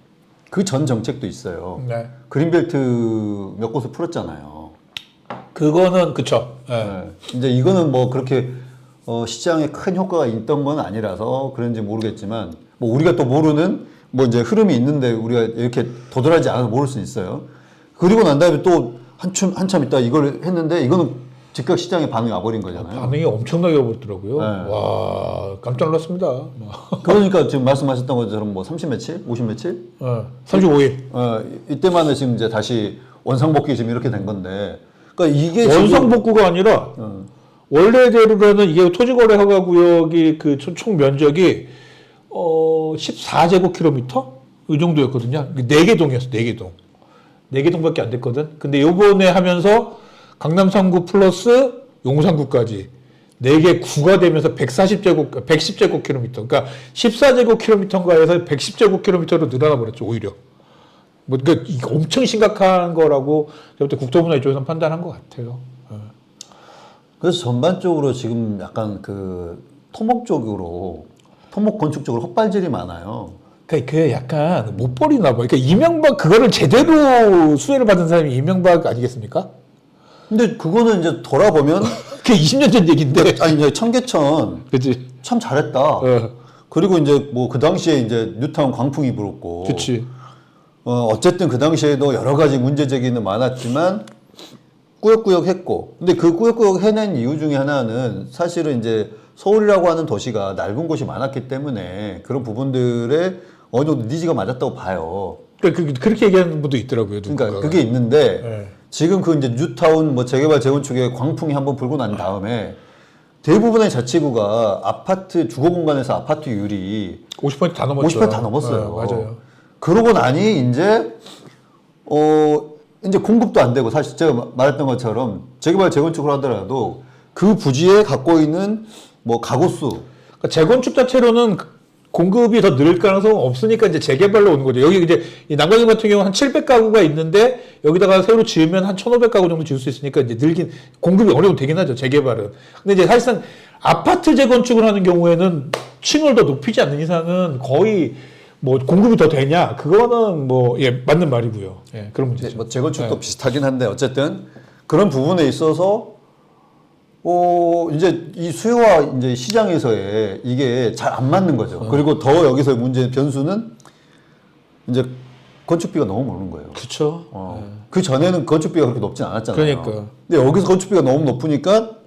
그 전 정책도 있어요. 네. 그린벨트 몇 곳을 풀었잖아요. 그거는 그쵸. 예. 예. 이제 이거는 뭐 그렇게 시장에 큰 효과가 있던 건 아니라서 그런지 모르겠지만 뭐 우리가 또 모르는 뭐 이제 흐름이 있는데 우리가 이렇게 도드라지 않아서 모를 수 있어요. 그리고 난 다음에 또 한참 있다 이걸 했는데 이거는 즉각 시장에 반응이 와버린 거잖아요. 반응이 엄청나게 와버리더라고요. 네. 와 깜짝 놀랐습니다. 그러니까 지금 말씀하셨던 것처럼 뭐 30 며칠, 50 며칠, 35일. 이때만에 지금 이제 다시 원상복귀 지금 이렇게 된 건데, 그러니까 이게 지금 원상복구가 아니라 원래대로라는 이게 토지거래 허가 구역이 그 총 면적이 14제곱킬로미터 이 정도였거든요. 4개 동이었어. 4개 동. 4개 동밖에 안 됐거든. 근데 요번에 하면서 강남 3구 플러스 용산구까지 4개 구가 되면서 110제곱킬로미터. 그러니까 14제곱킬로미터인가 해서 110제곱킬로미터로 늘어나 버렸죠, 오히려. 뭐, 그러니까 이게 엄청 심각한 거라고 제가 볼 때 국토부나 이쪽에서 판단한 것 같아요. 그래서 전반적으로 지금 약간 그 토목 쪽으로 토목 건축 쪽으로 헛발질이 많아요. 그러니까 그 약간 못 버리나 봐. 그러니까 이명박 그거를 제대로 수혜를 받은 사람이 이명박 아니겠습니까? 근데 그거는 이제 돌아보면 그게 20년 전 얘기인데. 아니 이제 청계천 그치. 참 잘했다. 그리고 이제 뭐 그 당시에 이제 뉴타운 광풍이 불었고. 그치. 어쨌든 그 당시에도 여러 가지 문제 제기는 많았지만 꾸역꾸역 했고. 근데 그 꾸역꾸역 해낸 이유 중에 하나는 사실은 이제 서울이라고 하는 도시가 넓은 곳이 많았기 때문에 그런 부분들에 어느 정도 니즈가 맞았다고 봐요. 그러니까 그렇게 얘기하는 분도 있더라고요. 그러니까 누군가가. 그게 있는데 네. 지금 그 이제 뉴타운 뭐 재개발 재건축에 광풍이 한번 불고 난 다음에 대부분의 자치구가 아파트 주거 공간에서 아파트율이 50%다 넘었죠. 50%다 넘었어요. 맞아요. 그러고 나니 이제 공급도 안 되고 사실 제가 말했던 것처럼 재개발 재건축을 하더라도 그 부지에 갖고 있는 뭐 가구수 그러니까 재건축 자체로는 공급이 더 늘 가능성은 없으니까 이제 재개발로 오는 거죠. 여기 이제 이 남강동 같은 경우 한 700가구가 있는데 여기다가 새로 지으면 한 1,500가구 정도 지을 수 있으니까 이제 늘긴 공급이 어려운 되긴 하죠. 재개발은. 근데 이제 사실상 아파트 재건축을 하는 경우에는 층을 더 높이지 않는 이상은 거의 뭐 공급이 더 되냐? 그거는 뭐 예, 맞는 말이고요. 예, 그런 문제죠. 뭐 재건축도 비슷하긴 한데 어쨌든 그런 부분에 있어서 이제 이 수요와 이제 시장에서의 이게 잘 안 맞는 거죠. 그리고 더 여기서 문제 변수는 이제 건축비가 너무 오른 거예요. 그렇죠. 그 전에는 건축비가 그렇게 높진 않았잖아요. 그러니까. 근데 여기서 건축비가 너무 높으니까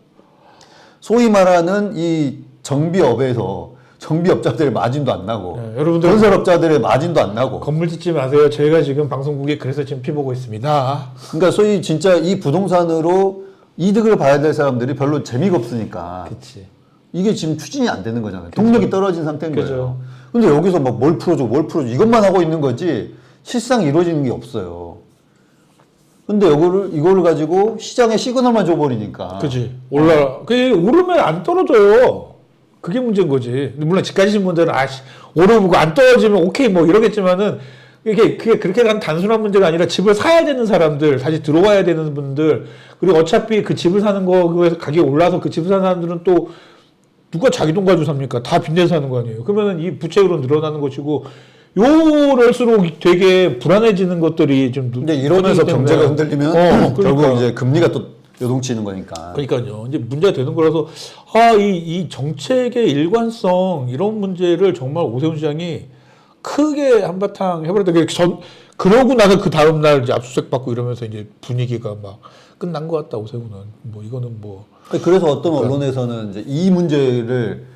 소위 말하는 이 정비업자들의 마진도 안 나고 네, 여러분들 건설업자들의 마진도 안 나고 건물 짓지 마세요. 저희가 지금 방송국에 그래서 지금 피보고 있습니다. 그러니까 소위 진짜 이 부동산으로 이득을 봐야 될 사람들이 별로 재미가 없으니까 그렇지. 이게 지금 추진이 안 되는 거잖아요. 동력이 떨어진 상태인 그죠. 거예요. 근데 여기서 막 뭘 풀어줘 이것만 하고 있는 거지 실상 이루어지는 게 없어요. 근데 이거를 가지고 시장에 시그널만 줘버리니까. 그지. 그게 오르면 안 떨어져요. 그게 문제인 거지. 물론 집 가지신 분들은 오르고 안 떨어지면 오케이 뭐 이러겠지만은 그게 그렇게 단순한 문제가 아니라 집을 사야 되는 사람들, 다시 들어와야 되는 분들, 그리고 어차피 그 집을 사는 거에서 가격이 올라서 그 집을 사는 사람들은 또 누가 자기 돈 가지고 삽니까? 다 빚내서 사는 거 아니에요. 그러면은 이 부채로 늘어나는 것이고 요럴수록 되게 불안해지는 것들이 좀 근데 이러면서 때문에. 경제가 흔들리면 그러니까. 결국 이제 금리가 또 요동치는 거니까. 그러니까요. 이제 문제가 되는 거라서 이 정책의 일관성 이런 문제를 정말 오세훈 시장이 크게 한바탕 해버렸다. 그러고 나서 그 다음 날 이제 압수수색 받고 이러면서 이제 분위기가 막 끝난 것 같다. 오세훈은 뭐 이거는 뭐. 그래서 어떤 언론에서는 이제 이 문제를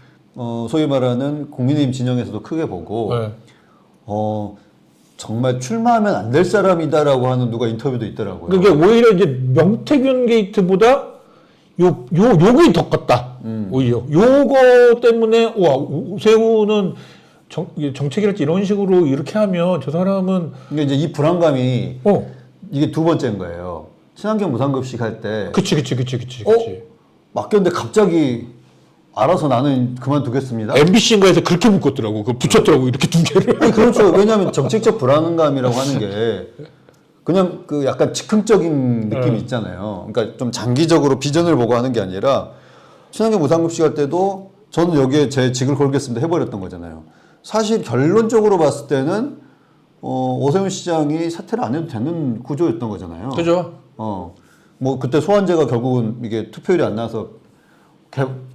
소위 말하는 국민의힘 진영에서도 크게 보고 네. 정말 출마하면 안 될 사람이다라고 하는 누가 인터뷰도 있더라고요. 그게 오히려 이제 명태균 게이트보다 요게 더 컸다. 오히려 요거 때문에 와 오세훈은 정책이랄지 이런 식으로 이렇게 하면 저 사람은 이게 이제 이 불안감이 이게 두 번째인 거예요. 친환경 무상급식 할 때 그치. 맡겼는데 갑자기 알아서 나는 그만두겠습니다. MBC인가에서 그렇게 묶었더라고. 그 붙였더라고 이렇게 두 개를. 아니, 그렇죠. 왜냐하면 정책적 불안감이라고 하는 게 그냥 그 약간 즉흥적인 느낌이 있잖아요. 그러니까 좀 장기적으로 비전을 보고 하는 게 아니라 친환경 무상급식 할 때도 저는 여기에 제 직을 걸겠습니다 해버렸던 거잖아요. 사실 결론적으로 봤을 때는 오세훈 시장이 사퇴를 안 해도 되는 구조였던 거잖아요. 그죠. 뭐 그때 소환제가 결국은 이게 투표율이 안 나와서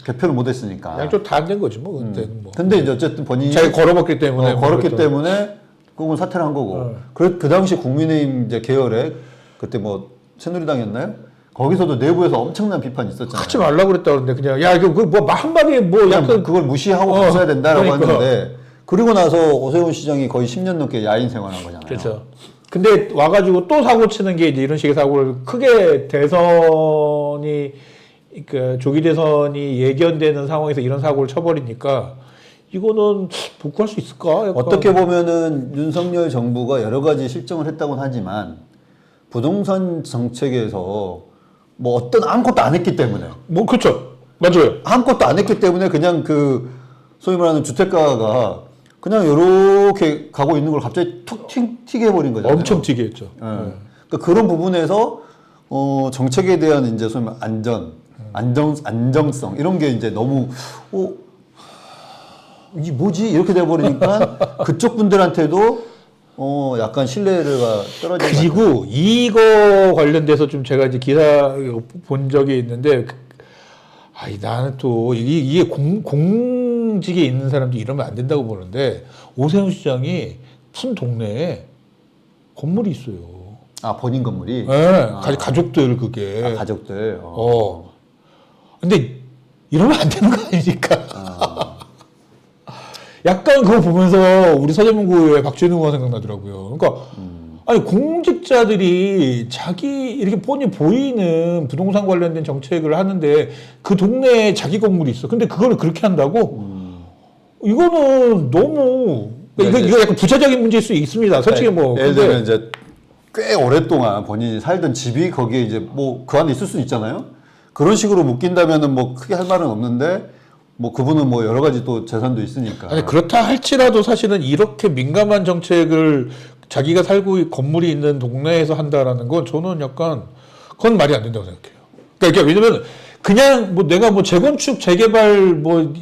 개표를 못 했으니까. 양쪽 다 안 된 거지 뭐 그때는 뭐. 근데 이제 어쨌든 본인이 자기 걸어봤기 때문에 걸었기 때문에 그건 사퇴를 한 거고. 그 당시 국민의힘 이제 계열에 그때 뭐 새누리당이었나요? 거기서도 내부에서 엄청난 비판이 있었잖아요. 하지 말라고 그랬다 그러는데 그냥 야 이거 뭐 한마디에 뭐 약간 그걸 무시하고 갔어야 된다라고 그러니까. 했는데 그리고 나서 오세훈 시장이 거의 10년 넘게 야인 생활한 거잖아요. 그렇죠. 근데 와가지고 또 사고 치는 게 이제 이런 식의 사고를 크게 대선이 그 조기 대선이 예견되는 상황에서 이런 사고를 쳐버리니까 이거는 복구할 수 있을까? 약간. 어떻게 보면은 윤석열 정부가 여러 가지 실정을 했다고는 하지만 부동산 정책에서 뭐 어떤 아무것도 안 했기 때문에 뭐 그렇죠. 맞아요. 아무것도 안 했기 때문에 그냥 그 소위 말하는 주택가가 그냥 이렇게 가고 있는 걸 갑자기 툭 튀게 해버린 거잖아요. 엄청 튀게 했죠. 예. 그러니까 그런 부분에서 정책에 대한 이제 소위 말하는 안정성 이런 게 이제 너무 이게 뭐지 이렇게 돼버리니까 그쪽 분들한테도 약간 신뢰가 떨어지는 그리고 이거 관련돼서 좀 제가 이제 기사 본 적이 있는데 나는 또 이게 공직에 있는 사람들이 이러면 안 된다고 보는데 오세훈 시장이 무슨 동네에 건물이 있어요. 아 본인 건물이 네, 가족들 그게. 가족들. 근데 이러면 안 되는 거 아닙니까? 약간 그거 보면서 우리 서대문구의 박준우 의원 생각나더라고요. 그러니까 아니 공직자들이 자기 이렇게 뻔히 보이는 부동산 관련된 정책을 하는데 그 동네에 자기 건물이 있어. 근데 그거를 그렇게 한다고? 이거는 너무 이거 약간 부차적인 문제일 수 있습니다. 솔직히 뭐. 예를 들면 이제 꽤 오랫동안 본인이 살던 집이 거기에 이제 뭐 그 안에 있을 수 있잖아요. 그런 식으로 묶인다면은 뭐 크게 할 말은 없는데 뭐 그분은 뭐 여러 가지 또 재산도 있으니까. 아니 그렇다 할지라도 사실은 이렇게 민감한 정책을 자기가 살고 건물이 있는 동네에서 한다라는 건 저는 약간 그건 말이 안 된다고 생각해요. 그러니까 왜냐면 그냥 뭐 내가 뭐 재건축 재개발 뭐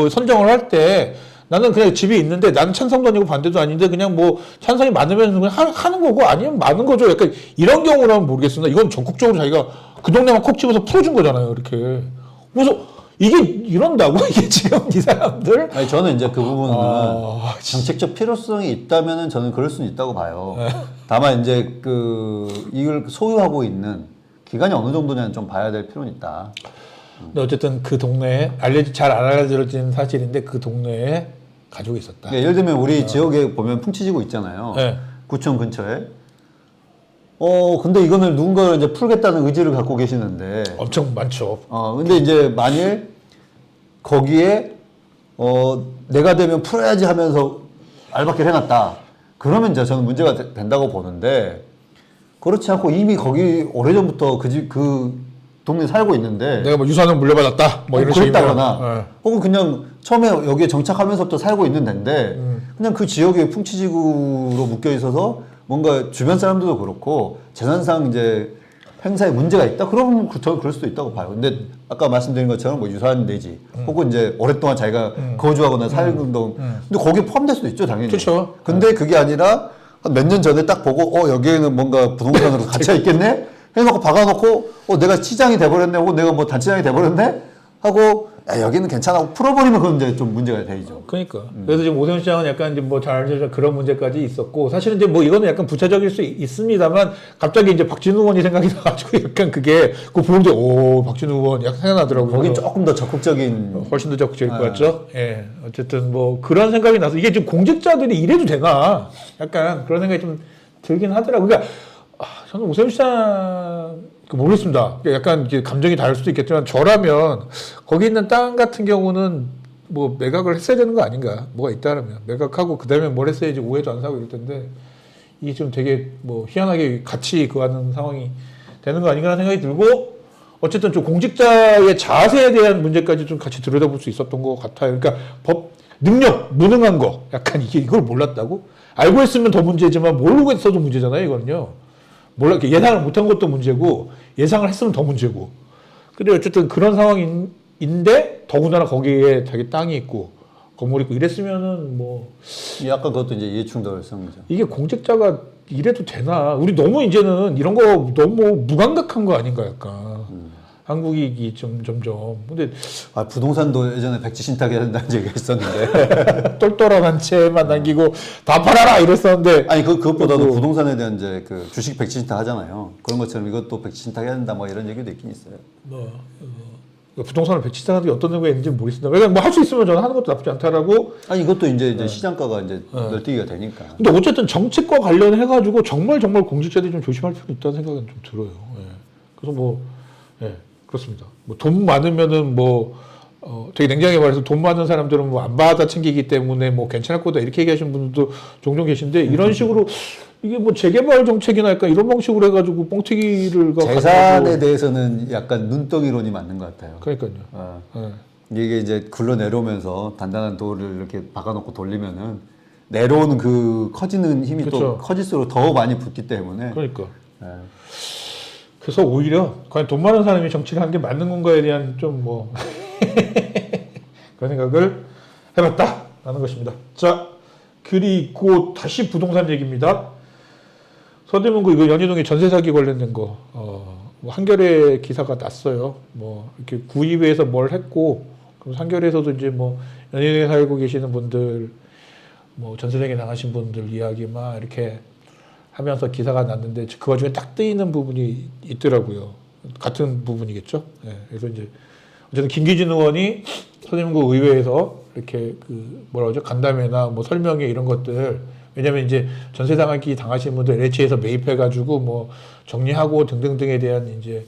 선정을 할 때 나는 그냥 집이 있는데 나는 찬성도 아니고 반대도 아닌데 그냥 뭐 찬성이 많으면 그냥 하는 거고 아니면 많은 거죠. 약간 이런 경우라면 모르겠습니다. 이건 적극적으로 자기가 그 동네만 콕 집어서 풀어준 거잖아요. 이렇게. 그래서 이게 이런다고 이게 지금 이 사람들? 아니 저는 이제 그 부분은 정책적 필요성이 있다면은 저는 그럴 수는 있다고 봐요. 다만 이제 이걸 소유하고 있는 기간이 어느 정도냐는 좀 봐야 될 필요는 있다. 근데 어쨌든 그 동네에 잘 알려진 사실인데 그 동네에 가족이 있었다. 예를 들면 우리 지역에 보면 풍치지구 있잖아요. 네. 구청 근처에. 근데 이거는 누군가를 이제 풀겠다는 의지를 갖고 계시는데. 엄청 많죠. 근데 이제 만일 거기에 내가 되면 풀어야지 하면서 알박기를 해놨다. 그러면 이제 저는 문제가 된다고 보는데 그렇지 않고 이미 거기 오래전부터 그 동네에 살고 있는데 내가 뭐 유산을 물려받았다. 뭐 이런 식이면. 그랬다거나 혹은 그냥 처음에 여기에 정착하면서부터 살고 있는 데인데 그냥 그 지역에 풍치지구로 묶여 있어서 뭔가 주변 사람들도 그렇고 재산상 이제 행사에 문제가 있다? 그러면 저는 그럴 수도 있다고 봐요. 근데 아까 말씀드린 것처럼 뭐 유산 내지 혹은 이제 오랫동안 자기가 거주하거나 살던 근데 거기에 포함될 수도 있죠, 당연히. 그렇죠. 근데 그게 아니라 한 몇 년 전에 딱 보고 여기에는 뭔가 부동산으로 갇혀 있겠네? 해놓고 박아놓고 내가 시장이 돼버렸네 혹은 내가 뭐 단체장이 돼버렸네? 하고 야, 여기는 괜찮아. 풀어버리면 그건 이제 좀 문제가 되죠. 그러니까. 그래서 지금 오세훈 시장은 약간 이제 뭐 잘 알려져 그런 문제까지 있었고, 사실은 이제 뭐 이거는 약간 부차적일 수 있습니다만, 갑자기 이제 박진우 의원이 생각이 나가지고 약간 그게, 그 보는데, 오, 박진우 의원 약간 생각나더라고요. 거긴 조금 더 적극적인. 훨씬 더 적극적일 것 같죠? 예. 어쨌든 뭐 그런 생각이 나서, 이게 지금 공직자들이 이래도 되나? 약간 그런 생각이 좀 들긴 하더라고요. 그러니까, 저는 오세훈 시장, 모르겠습니다. 약간 이제 감정이 다를 수도 있겠지만, 저라면 거기 있는 땅 같은 경우는 뭐 매각을 했어야 되는 거 아닌가? 뭐가 있다면 매각하고 그 다음에 뭘 했어야지 오해도 안 사고 이럴 텐데, 이게 좀 되게 뭐 희한하게 같이 그하는 상황이 되는 거 아닌가 하는 생각이 들고, 어쨌든 좀 공직자의 자세에 대한 문제까지 좀 같이 들여다볼 수 있었던 것 같아요. 그러니까 법 능력 무능한 거, 약간 이게 이걸 몰랐다고? 알고 했으면 더 문제지만 모르고 했어도 문제잖아요. 이거는요. 몰라 예상을 못한 것도 문제고 예상을 했으면 더 문제고. 근데 어쨌든 그런 상황인데 더군다나 거기에 자기 땅이 있고 건물이 있고 이랬으면은 뭐 약간 그것도 이제 이해충돌성이죠. 이게 공직자가 이래도 되나? 우리 너무 이제는 이런 거 너무 무감각한 거 아닌가 약간. 한국이 좀 점점. 근데 아, 부동산도 예전에 백지 신탁해야 된다는 얘기가 있었는데. 똘똘한 한 채만 남기고 다 팔아라 이랬었는데. 아니, 그것보다도 부동산에 대한 이제 그 주식 백지 신탁 하잖아요. 그런 것처럼 이것도 백지 신탁해야 된다 뭐 이런 얘기도 있긴 있어요. 부동산을 배치하는 게 어떤 의미가 있는지 모르겠습니다. 왜냐면 뭐 할 수 있으면 저는 하는 것도 나쁘지 않다라고. 아니, 이것도 이제 시장가가 이제 널뛰기가 되니까. 근데 어쨌든 정치과 관련해가지고 정말 공직자들이 좀 조심할 필요 있다는 생각은 좀 들어요. 예. 그래서 뭐, 예, 그렇습니다. 뭐 돈 많으면은 뭐, 되게 냉정하게 말해서 돈 많은 사람들은 뭐 안 받아 챙기기 때문에 뭐 괜찮을 거다 이렇게 얘기하시는 분들도 종종 계신데, 이런 식으로 이게 뭐 재개발 정책이나 약간 이런 방식으로 해가지고 뻥튀기를 재산에 대해서는 약간 눈덩이론이 맞는 것 같아요. 그러니까요. 예. 이게 이제 굴러 내려오면서 단단한 돌을 이렇게 박아놓고 돌리면은 내려오는 그 커지는 힘이 또 그쵸. 커질수록 더 많이 붙기 때문에. 그러니까. 예. 그래서 오히려 과연 돈 많은 사람이 정치를 하는 게 맞는 건가에 대한 좀 뭐 그런 생각을 해봤다라는 것입니다. 자, 그리고 다시 부동산 얘기입니다. 서대문구 이거 연희동에 전세 사기 관련된 거, 뭐 한겨레 기사가 났어요. 뭐 이렇게 구의회에서 뭘 했고, 그럼 한겨레에서도 이제 뭐 연희동에 살고 계시는 분들, 뭐 전세 사기 당하신 분들 이야기 막 이렇게 하면서 기사가 났는데 그 와중에 딱 뜨이는 부분이 있더라고요. 같은 부분이겠죠. 네, 그래서 이제 어쨌든 김기진 의원이 서대문구 의회에서 이렇게 그 뭐라 그러죠, 간담회나 뭐 설명회 이런 것들, 왜냐면 이제 전세 당하신 분들 LH에서 매입해가지고 뭐 정리하고 등등등에 대한 이제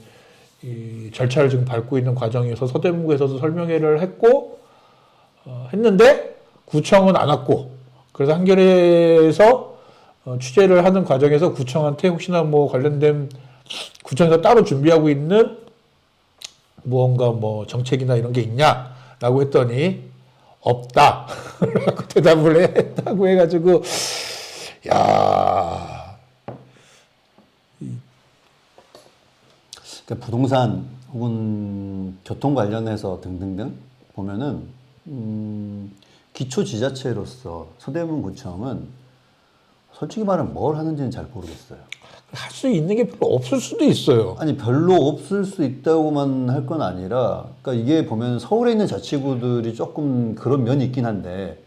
이 절차를 지금 밟고 있는 과정에서 서대문구에서도 설명회를 했고, 했는데 구청은 안 왔고, 그래서 한겨레에서 취재를 하는 과정에서 구청한테 혹시나 뭐 관련된 구청에서 따로 준비하고 있는 무언가 뭐 정책이나 이런 게 있냐라고 했더니 없다 라고 대답을 했다고 해가지고, 야, 그러니까 부동산 혹은 교통 관련해서 등등등 보면은 기초지자체로서 서대문구청은 솔직히 말하면 뭘 하는지는 잘 모르겠어요. 할 수 있는 게 별로 없을 수도 있어요. 아니, 별로 없을 수 있다고만 할 건 아니라, 그러니까 이게 보면 서울에 있는 자치구들이 조금 그런 면이 있긴 한데,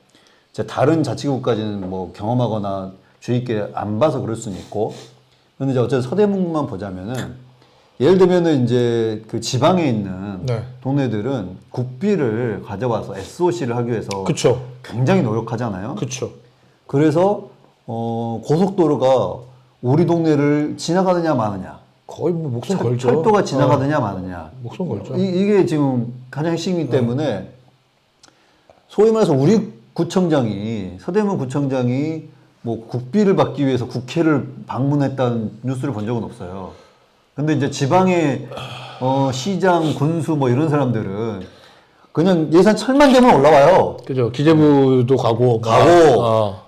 이제 다른 자치구까지는 뭐 경험하거나 주의 있게 안 봐서 그럴 수는 있고, 근데 이제 어쨌든 서대문구만 보자면은, 예를 들면은 이제 그 지방에 있는 네. 동네들은 국비를 가져와서 SOC를 하기 위해서 그쵸. 굉장히 노력하잖아요. 그쵸. 그래서 고속도로가 우리 동네를 지나가느냐 마느냐, 거의 뭐 목숨 걸죠. 철도가 지나가느냐 마느냐, 목숨 걸죠. 이게 지금 가장 핵심이기 때문에 소위 말해서 우리 구청장이, 서대문 구청장이 뭐 국비를 받기 위해서 국회를 방문했다는 뉴스를 본 적은 없어요. 근데 이제 지방의 시장, 군수 뭐 이런 사람들은 그냥 예산 철만 되면 올라와요. 그죠. 기재부도 가고.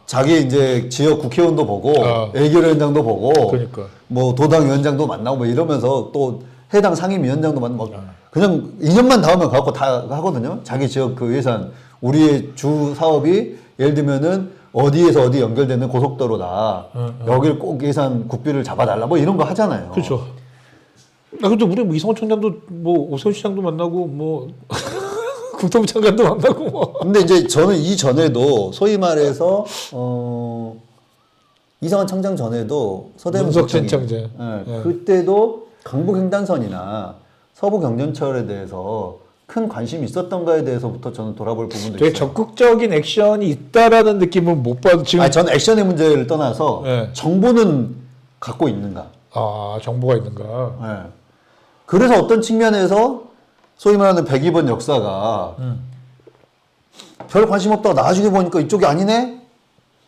자기 이제 지역 국회의원도 보고, 애결위원장도 보고, 그러니까. 뭐 도당위원장도 만나고 뭐 이러면서 또 해당 상임위원장도 만나고, 그냥 2년만 닿으면 가고 다 하거든요. 자기 지역 그 예산, 우리의 주 사업이 예를 들면은 어디에서 어디 연결되는 고속도로다. 여길 꼭 예산 국비를 잡아달라. 뭐 이런 거 하잖아요. 그렇죠. 근데 우리 뭐 이성호 청장도 뭐 오세훈 시장도 만나고 뭐 국토부 장관도 만나고 뭐. 근데 이제 저는 이 전에도 소위 말해서 이상한 청장 전에도 서대문 문석진 구청이, 청장. 예, 그때도 강북횡단선이나 서부경전철에 대해서 큰 관심이 있었던가에 대해서부터 저는 돌아볼 부분도 되게 있어요. 적극적인 액션이 있다라는 느낌은 못 봐도 지금. 아니, 전 액션의 문제를 떠나서 네. 정보는 갖고 있는가. 아, 정보가 있는가. 예. 그래서 어떤 측면에서 소위 말하는 102번 역사가 별 관심 없다가 나중에 보니까 이쪽이 아니네?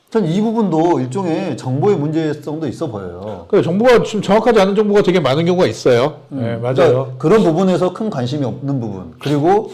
전 이 부분도 일종의 정보의 문제성도 있어 보여요. 그래, 정보가 지금 정확하지 않은 정보가 되게 많은 경우가 있어요. 네, 맞아요. 그러니까 그런 부분에서 큰 관심이 없는 부분. 그리고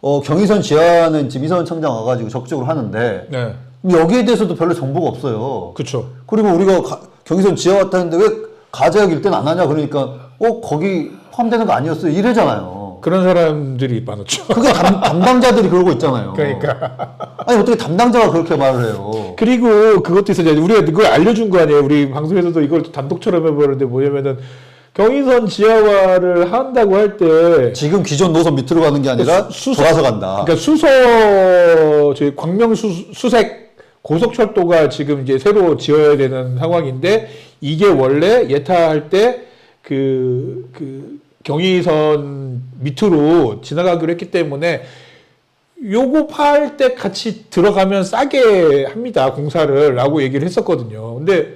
경의선 지하는 지금 이성원 청장 와가지고 적극적으로 하는데 네, 여기에 대해서도 별로 정보가 없어요. 그렇죠. 그리고 우리가 경의선 지하 왔다는데 왜 가자역 일대는 안 하냐 그러니까 거기 포함되는 거 아니었어요 이래잖아요. 그런 사람들이 많았죠. 그게 담당자들이 그러고 있잖아요. 그러니까. 아니 어떻게 담당자가 그렇게 말을 해요. 그리고 그것도 있어요. 우리가 그걸 알려준 거 아니에요. 우리 방송에서도 이걸 단독처럼 해보는데 뭐냐면은 경의선 지하화를 한다고 할 때 지금 기존 노선 밑으로 가는 게 아니라 돌아서 간다. 그러니까 저희 광명 수색 고속철도가 지금 이제 새로 지어야 되는 상황인데 이게 원래 예타할 때 그 경의선 밑으로 지나가기로 했기 때문에 요거 팔 때 같이 들어가면 싸게 합니다. 공사를 라고 얘기를 했었거든요. 근데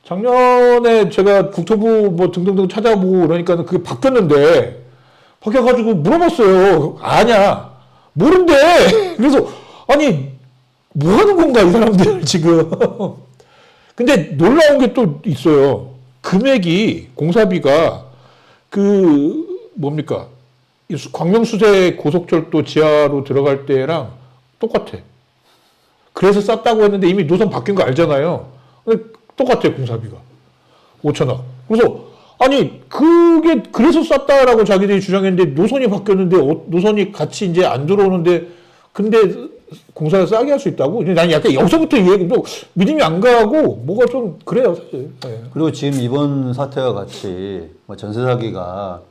작년에 제가 국토부 뭐 등등등 찾아보고 그러니까 그게 바뀌었는데 바뀌어가지고 물어봤어요. 아냐? 모른대. 그래서 아니 뭐 하는 건가 이 사람들 지금. 근데 놀라운 게 또 있어요. 금액이 공사비가 뭡니까? 광명수색 고속철도 지하로 들어갈 때랑 똑같아. 그래서 쌌다고 했는데 이미 노선 바뀐 거 알잖아요. 근데 똑같아요, 공사비가. 5천억. 그래서, 아니, 그게, 그래서 쌌다라고 자기들이 주장했는데, 노선이 바뀌었는데, 노선이 같이 이제 안 들어오는데, 근데 공사를 싸게 할 수 있다고? 난 약간 여기서부터 얘기도 믿음이 안 가고, 뭐가 좀, 그래요, 사실. 네. 그리고 지금 이번 사태와 같이 전세 사기가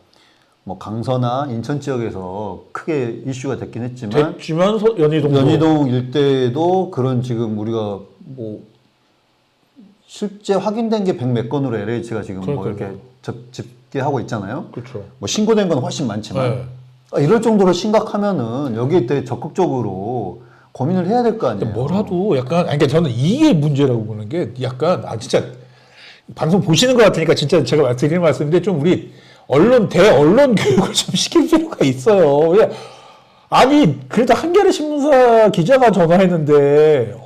강서나 인천 지역에서 크게 이슈가 됐긴 했지만 연희동 일대도 그런 지금 우리가 실제 확인된 게 100몇 건으로 LH가 지금 이렇게 집계하고 있잖아요. 그렇죠. 신고된 건 훨씬 많지만 네. 이럴 정도로 심각하면은 여기에 대해 적극적으로 고민을 해야 될 거 아니에요. 뭐라도 약간 그러니까 저는 이게 문제라고 보는 게 약간 진짜 방송 보시는 것 같으니까 진짜 제가 드리는 말씀인데 좀 우리 언론 교육을 좀 시킬 필요가 있어요. 아니 그래도 한겨레 신문사 기자가 전화했는데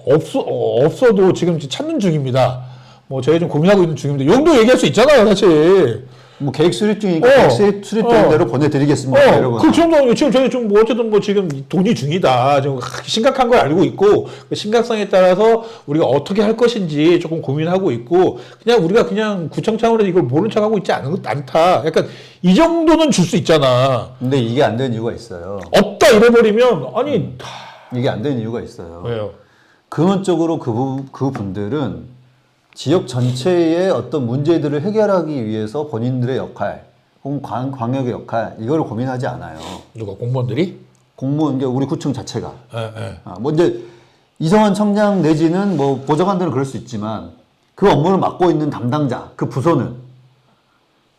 없어도 지금 찾는 중입니다. 뭐 저희 좀 고민하고 있는 중인데 이 정도 얘기할 수 있잖아요, 사실. 계획 수립 중이니까 계획 수립되는 대로 보내드리겠습니다. 이런 거. 그 정도 지금 저희 좀 어쨌든 지금 돈이 중이다. 좀 심각한 걸 알고 있고 그 심각성에 따라서 우리가 어떻게 할 것인지 조금 고민하고 있고 그냥 우리가 그냥 구청 차원에서 이걸 모른 척하고 있지 않다. 약간 이 정도는 줄 수 있잖아. 근데 이게 안 되는 이유가 있어요. 없다 이래버리면 아니 이게 안 되는 이유가 있어요. 왜요? 근원적으로 그 분들은 지역 전체의 어떤 문제들을 해결하기 위해서 본인들의 역할, 혹은 광역의 역할, 이걸 고민하지 않아요. 누가 공무원들이? 공무원, 그러니까 우리 구청 자체가. 예. 이제 이성환 청장 내지는 보좌관들은 그럴 수 있지만 그 업무를 맡고 있는 담당자, 그 부서는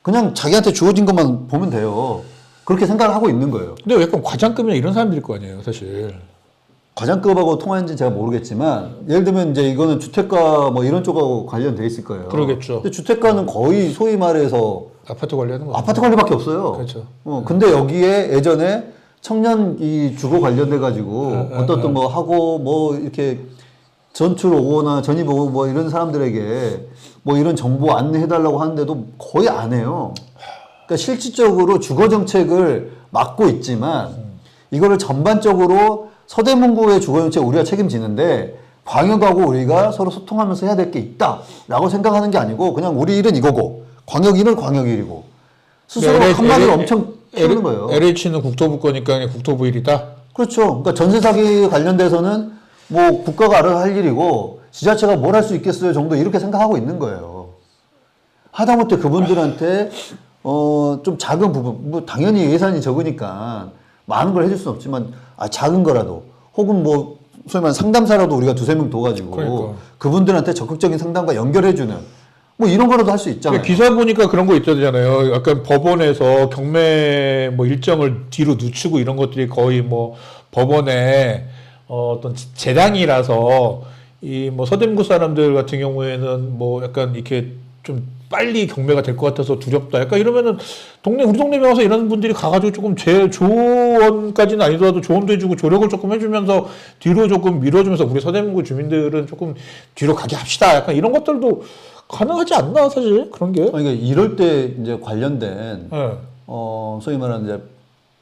그냥 자기한테 주어진 것만 보면 돼요. 그렇게 생각을 하고 있는 거예요. 근데 약간 과장급이나 이런 사람들일 거 아니에요, 사실. 과장급하고 통하는지 제가 모르겠지만 예를 들면 이제 이거는 주택가 이런 쪽하고 관련돼 있을 거예요. 그러겠죠. 근데 주택가는 거의 소위 말해서 아파트 관리하는 거. 아파트 관리밖에 없어요. 그렇죠. 근데 여기에 예전에 청년 이 주거 관련돼 가지고 어떤 거 하고 이렇게 전출 오거나 전입 오고 이런 사람들에게 이런 정보 안내해 달라고 하는데도 거의 안 해요. 그러니까 실질적으로 주거 정책을 맡고 있지만 이거를 전반적으로 서대문구의 주거정책 우리가 책임지는데 광역하고 우리가 서로 소통하면서 해야 될 게 있다라고 생각하는 게 아니고 그냥 우리 일은 이거고 광역 일은 광역 일이고 스스로 한마디를 엄청 키우는 거예요. LH는 국토부 거니까 그냥 국토부 일이다? 그렇죠. 그러니까 전세 사기 관련돼서는 국가가 알아서 할 일이고 지자체가 뭘 할 수 있겠어요 정도 이렇게 생각하고 있는 거예요. 하다못해 그분들한테 좀 작은 부분 당연히 예산이 적으니까 많은 걸 해줄 수는 없지만 작은 거라도 혹은 뭐 소위 말하는 상담사라도 우리가 두세 명 둬가지고 그러니까. 그분들한테 적극적인 상담과 연결해주는 뭐 이런 거라도 할 수 있잖아요. 기사 보니까 그런 거 있잖아요. 약간 법원에서 경매 뭐 일정을 뒤로 늦추고 이런 것들이 거의 뭐 법원의 어떤 재량이라서 이 뭐 서대문구 사람들 같은 경우에는 뭐 약간 이렇게 좀 빨리 경매가 될 것 같아서 두렵다. 약간 이러면은 우리 동네 병원에서 일하는 분들이 가가지고 조금 조언까지는 아니더라도 조언도 해주고 조력을 조금 해주면서 뒤로 조금 밀어주면서 우리 서대문구 주민들은 조금 뒤로 가게 합시다. 약간 이런 것들도 가능하지 않나 사실 그런 게. 그러니까 이럴 때 이제 관련된 네. 소위 말하는 이제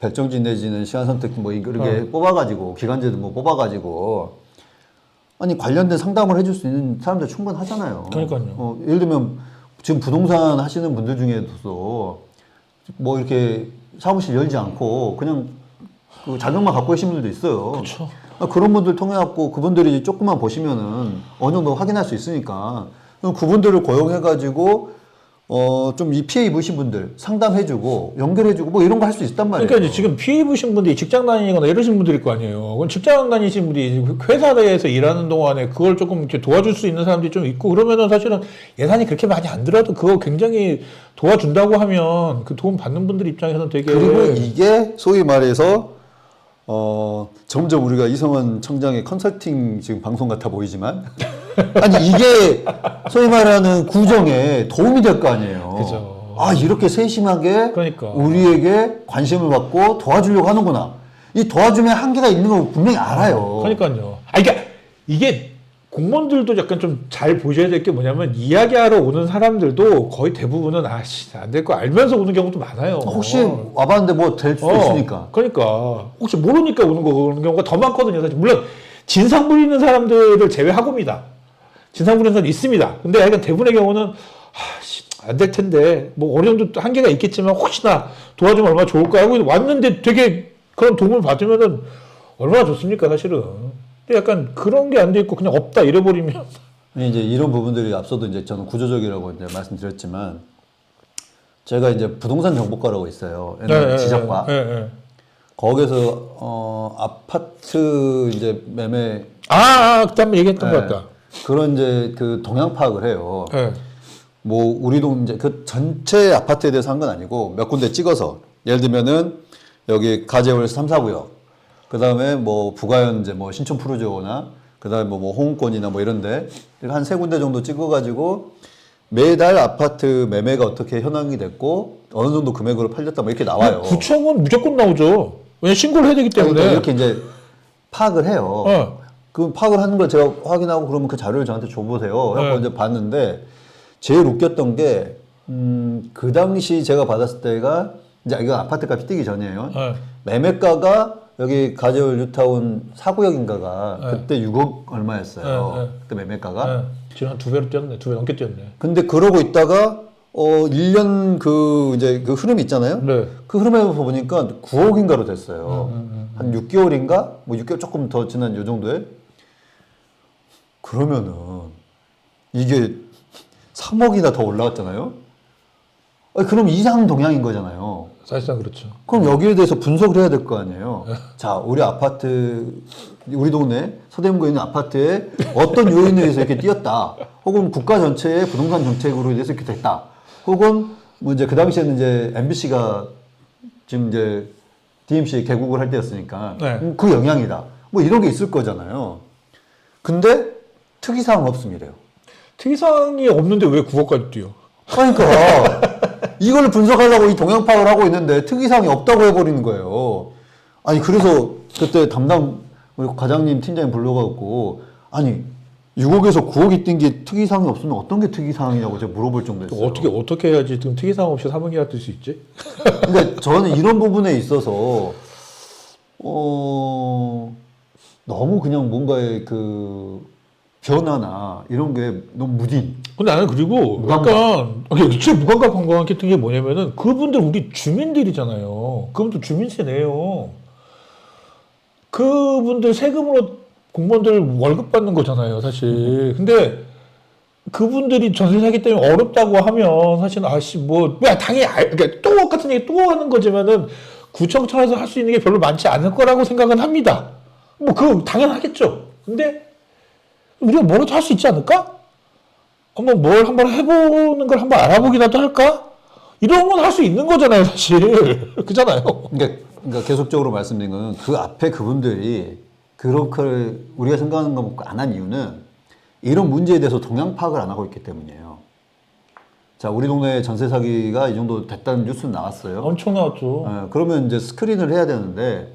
백정진 내지는 시간 선택 뭐 이렇게 뽑아가지고 기간제도 뭐 뽑아가지고 아니 관련된 상담을 해줄 수 있는 사람들 충분하잖아요. 그러니까요. 예를 들면 지금 부동산 하시는 분들 중에도 뭐 이렇게 사무실 열지 않고 그냥 그 자격만 갖고 계신 분들도 있어요. 그렇죠. 그런 분들 통해 갖고 그분들이 조금만 보시면은 어느 정도 확인할 수 있으니까 그럼 그분들을 고용해가지고 좀 이 피해 입으신 분들 상담해주고 연결해주고 뭐 이런 거 할 수 있단 말이에요. 그러니까 이제 지금 피해 입으신 분들이 직장 다니거나 이러신 분들일 거 아니에요. 그럼 직장 다니신 분들이 회사에서 일하는 동안에 그걸 조금 이렇게 도와줄 수 있는 사람들이 좀 있고 그러면은 사실은 예산이 그렇게 많이 안 들어도 그거 굉장히 도와준다고 하면 그 도움 받는 분들 입장에서는 되게 그리고 이게 소위 말해서 점점 우리가 이성원 청장의 컨설팅 지금 방송 같아 보이지만 아니 이게 소위 말하는 구정에 도움이 될 거 아니에요. 그죠. 이렇게 세심하게 그러니까. 우리에게 관심을 받고 도와주려고 하는구나. 이 도와주면 한계가 있는 걸 분명히 알아요. 그러니까요. 그러니까 이게 공무원들도 약간 좀 잘 보셔야 될 게 뭐냐면 이야기하러 오는 사람들도 거의 대부분은 안 될 거 알면서 오는 경우도 많아요. 혹시 와봤는데 뭐 될 수도 있으니까. 그러니까 혹시 모르니까 오는 경우가 더 많거든요. 사실 물론 진상 부리는 사람들을 제외하고입니다. 진상 부리는 사람 있습니다. 근데 약간 대부분의 경우는 안 될 텐데 뭐 어느 정도 한계가 있겠지만 혹시나 도와주면 얼마나 좋을까 하고 왔는데 되게 그런 도움을 받으면은 얼마나 좋습니까 사실은. 근데 약간 그런 게 안 돼 있고 그냥 없다 이래버리면 이제 이런 부분들이 앞서도 이제 저는 구조적이라고 이제 말씀드렸지만 제가 이제 부동산 정보과라고 있어요. 옛날 지적과. 거기서 아파트 이제 매매 그때 한번 얘기했던 것 같다. 그런 이제 그 동향 파악을 해요. 네. 뭐 우리 동 이제 그 전체 아파트에 대해서 한 건 아니고 몇 군데 찍어서 예를 들면은 여기 가재월 3, 4구역 그다음에 뭐 부가현 이제 뭐 신촌 푸르지오나 그다음에 뭐 홍은권이나 뭐 이런데 한 세 군데 정도 찍어가지고 매달 아파트 매매가 어떻게 현황이 됐고 어느 정도 금액으로 팔렸다 뭐 이렇게 나와요. 구청은 무조건 나오죠. 왜냐 신고를 해야 되기 때문에. 그러니까 이렇게 이제 파악을 해요. 그 파악을 하는 걸 제가 확인하고 그러면 그 자료를 저한테 줘보세요. 하고 이제 봤는데 제일 웃겼던 게 그 당시 제가 받았을 때가 이제 이거 아파트 값이 뛰기 전이에요. 매매가가 여기 가재월 뉴타운 4구역인가가 그때 6억 얼마였어요. 그때 매매가가. 지금 한 2배로 뛰었네. 2배 넘게 뛰었네. 근데 그러고 있다가 1년 그 이제 그 흐름이 있잖아요. 네. 그 흐름에서 보니까 9억인가로 됐어요. 한 6개월인가? 뭐 6개월 조금 더 지난 요 정도에. 그러면은 이게 3억이나 더 올라갔잖아요. 그럼 이상 동향인 거잖아요. 사실상 그렇죠. 그럼 여기에 대해서 분석을 해야 될 거 아니에요. 자, 우리 아파트, 우리 동네 서대문구에 있는 아파트에 어떤 요인에 의해서 이렇게 뛰었다. 혹은 국가 전체의 부동산 정책으로 인해서 이렇게 됐다. 혹은 뭐 이제 그 당시에는 이제 MBC가 지금 이제 DMC 개국을 할 때였으니까 그 영향이다. 뭐 이런 게 있을 거잖아요. 근데 특이사항 없음이래요. 특이사항이 없는데 왜 9억까지 뛰어? 그러니까 이걸 분석하려고 이 동향 파악을 하고 있는데 특이사항이 없다고 해버리는 거예요. 아니 그래서 그때 담당 우리 과장님 팀장님 불러가지고 아니 6억에서 9억이 뛴 게 특이사항이 없으면 어떤 게 특이사항이냐고 제가 물어볼 정도였어요. 어떻게 해야지 지금 특이사항 없이 3억이나 뛸 수 있지? 근데 저는 이런 부분에 있어서 너무 그냥 뭔가의 그 변화나 이런 게 너무 무딘. 근데 나는 그리고 무감각. 약간 진짜 무감각한 거 같은 게 뭐냐면은 그분들 우리 주민들이잖아요. 그분들 주민세 내요. 그분들 세금으로 공무원들 월급 받는 거잖아요, 사실. 근데 그분들이 전세 사기 때문에 어렵다고 하면 사실 뭐 당연히 그러니까 또 같은 얘기 또 하는 거지만은 구청청에서 할 수 있는 게 별로 많지 않을 거라고 생각은 합니다. 뭐 그거 당연하겠죠. 근데 우리가 뭐라도 할 수 있지 않을까? 한번 뭘 한번 해보는 걸 한번 알아보기라도 할까? 이런 건 할 수 있는 거잖아요, 사실. 그잖아요. 그러니까 계속적으로 말씀드린 거는 그 앞에 그분들이 그렇게 우리가 생각하는 거 안 한 이유는 이런 문제에 대해서 동향 파악을 안 하고 있기 때문이에요. 자, 우리 동네 전세 사기가 이 정도 됐다는 뉴스는 나왔어요. 엄청 나왔죠. 그러면 이제 스크린을 해야 되는데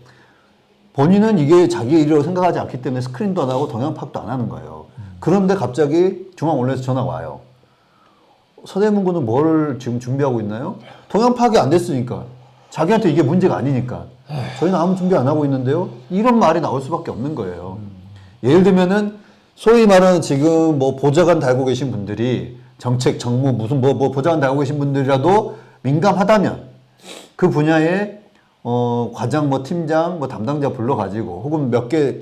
본인은 이게 자기 일이라고 생각하지 않기 때문에 스크린도 안 하고 동향 파악도 안 하는 거예요. 그런데 갑자기 중앙원로에서 전화가 와요. 서대문구는 뭘 지금 준비하고 있나요? 동향 파악이 안 됐으니까. 자기한테 이게 문제가 아니니까. 저희는 아무 준비 안 하고 있는데요. 이런 말이 나올 수밖에 없는 거예요. 예를 들면은 소위 말하는 지금 뭐 보좌관 달고 계신 분들이 정책, 정무, 무슨 뭐 보좌관 달고 계신 분들이라도 민감하다면 그 분야에 과장, 뭐 팀장, 뭐 담당자 불러가지고 혹은 몇 개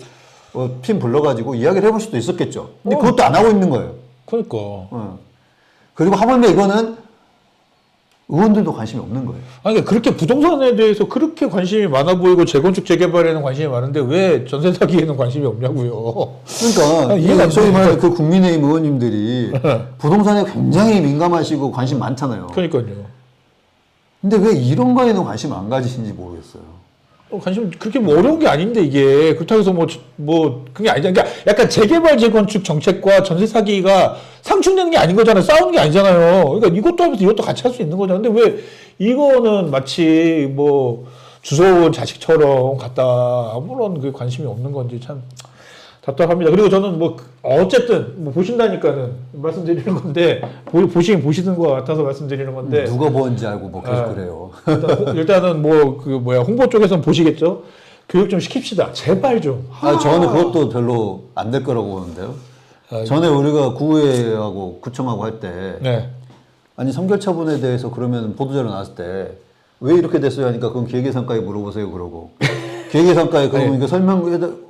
팀 불러가지고 이야기를 해볼 수도 있었겠죠. 근데 그것도 안 하고 있는 거예요. 그러니까. 그리고 하물며 이거는 의원들도 관심이 없는 거예요. 아니, 그렇게 부동산에 대해서 그렇게 관심이 많아 보이고 재건축 재개발에는 관심이 많은데 왜 전세 사기에는 관심이 없냐고요. 그러니까 이해가 안 소위 돼요. 말하는 그 국민의힘 의원님들이 부동산에 굉장히 민감하시고 관심 많잖아요. 그러니까요. 근데 왜 이런 거에는 관심 안 가지시는지 모르겠어요. 관심 그렇게 뭐 어려운 게 아닌데 이게 그렇다고 해서 그게 아니잖아. 그러니까 약간 재개발 재건축 정책과 전세 사기가 상충되는 게 아닌 거잖아요. 싸우는 게 아니잖아요. 그러니까 이것도 하면서 이것도 같이 할 수 있는 거잖아요. 근데 왜 이거는 마치 뭐 주워온 자식처럼 갖다 아무런 그 관심이 없는 건지 참 답답합니다. 그리고 저는 뭐 어쨌든 뭐 보신다니까는 말씀드리는 건데 보시긴 보시는 것 같아서 말씀드리는 건데 누가 뭔지 알고 뭐 계속 그래요. 일단은 뭐 그 뭐야 홍보 쪽에서는 보시겠죠. 교육 좀 시킵시다. 제발 좀. 저는 그것도 별로 안 될 거라고 보는데요. 전에 우리가 구의회하고 구청하고 할 때 네. 아니 선결처분에 대해서 그러면 보도자료 나왔을 때 왜 이렇게 됐어요 하니까 그건 기획예산과에 물어보세요 그러고 기획예산과에 그러면 이거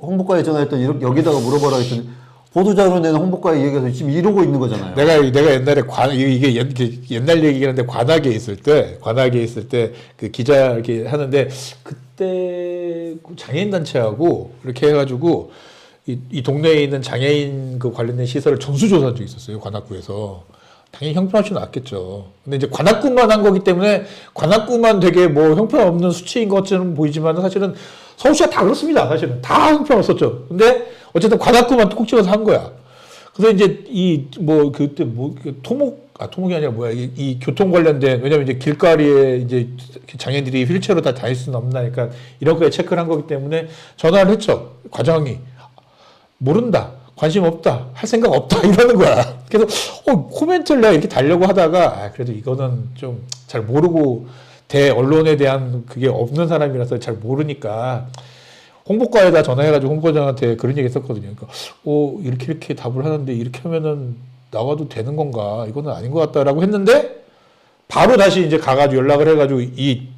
홍보과에 전화했더니 여기다가 물어봐라 했더니 보도자료 내는 홍보과에 얘기해서 지금 이러고 있는 거잖아요. 내가 옛날에 이게 옛날 얘기긴 한데 관악에 있을 때 그 기자 이렇게 하는데 그때 그 장애인 단체하고 이렇게 해가지고 이 동네에 있는 장애인 그 관련된 시설을 전수조사한 적이 있었어요. 관악구에서. 당연히 형편없이 나왔겠죠. 근데 이제 관악구만 한 거기 때문에 관악구만 되게 뭐 형편없는 수치인 것처럼 보이지만 사실은 서울시가 다 그렇습니다. 사실은 다 형편없었죠. 근데 어쨌든 관악구만 꼭 찍어서 한 거야. 그래서 이제 그때 토목이 아니라 뭐야 이 교통 관련된 왜냐면 이제 길거리에 이제 장애인들이 휠체어로 다 다닐 수는 없나니까 이런 거에 체크를 한 거기 때문에 전화를 했죠. 과장이 모른다. 관심 없다. 할 생각 없다. 이러는 거야. 그래서 코멘트를 내가 이렇게 달려고 하다가 그래도 이거는 좀 잘 모르고 언론에 대한 그게 없는 사람이라서 잘 모르니까 홍보과에다 전화해가지고 홍보장한테 그런 얘기 했었거든요. 그러니까 이렇게 답을 하는데 이렇게 하면은 나와도 되는 건가? 이거는 아닌 것 같다라고 했는데 바로 다시 이제 가가지고 연락을 해가지고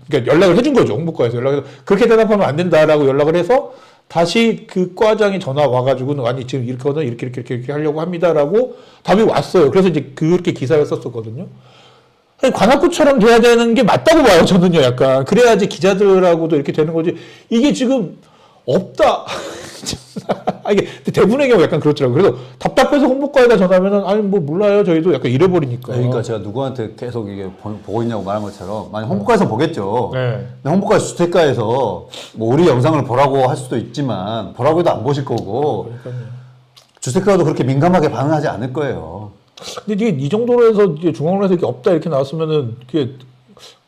그러니까 연락을 해준 거죠. 홍보과에서 연락해서 그렇게 대답하면 안 된다라고 연락을 해서 다시 그 과장이 전화 와가지고는 아니 지금 이렇게 하려고 합니다라고 답이 왔어요. 그래서 이제 그렇게 기사를 썼었거든요. 아니, 관악구처럼 돼야 되는 게 맞다고 봐요. 저는요, 약간 그래야지 기자들하고도 이렇게 되는 거지. 이게 지금 없다. 이게 대부분의 경우 약간 그렇더라고요. 그래서 답답해서 홍보과에다 전화하면은 아니 뭐 몰라요. 저희도 약간 잃어버리니까. 그러니까 제가 누구한테 계속 이게 보고 있냐고 말한 것처럼 만약 홍보과에서 보겠죠. 네. 근데 홍보과 주택가에서 뭐 우리 영상을 보라고 할 수도 있지만 보라고 해도 안 보실 거고 그러니까요. 주택가도 그렇게 민감하게 반응하지 않을 거예요. 근데 이게 이 정도로 해서 이제 중앙론에서 이렇게 없다 이렇게 나왔으면은 그게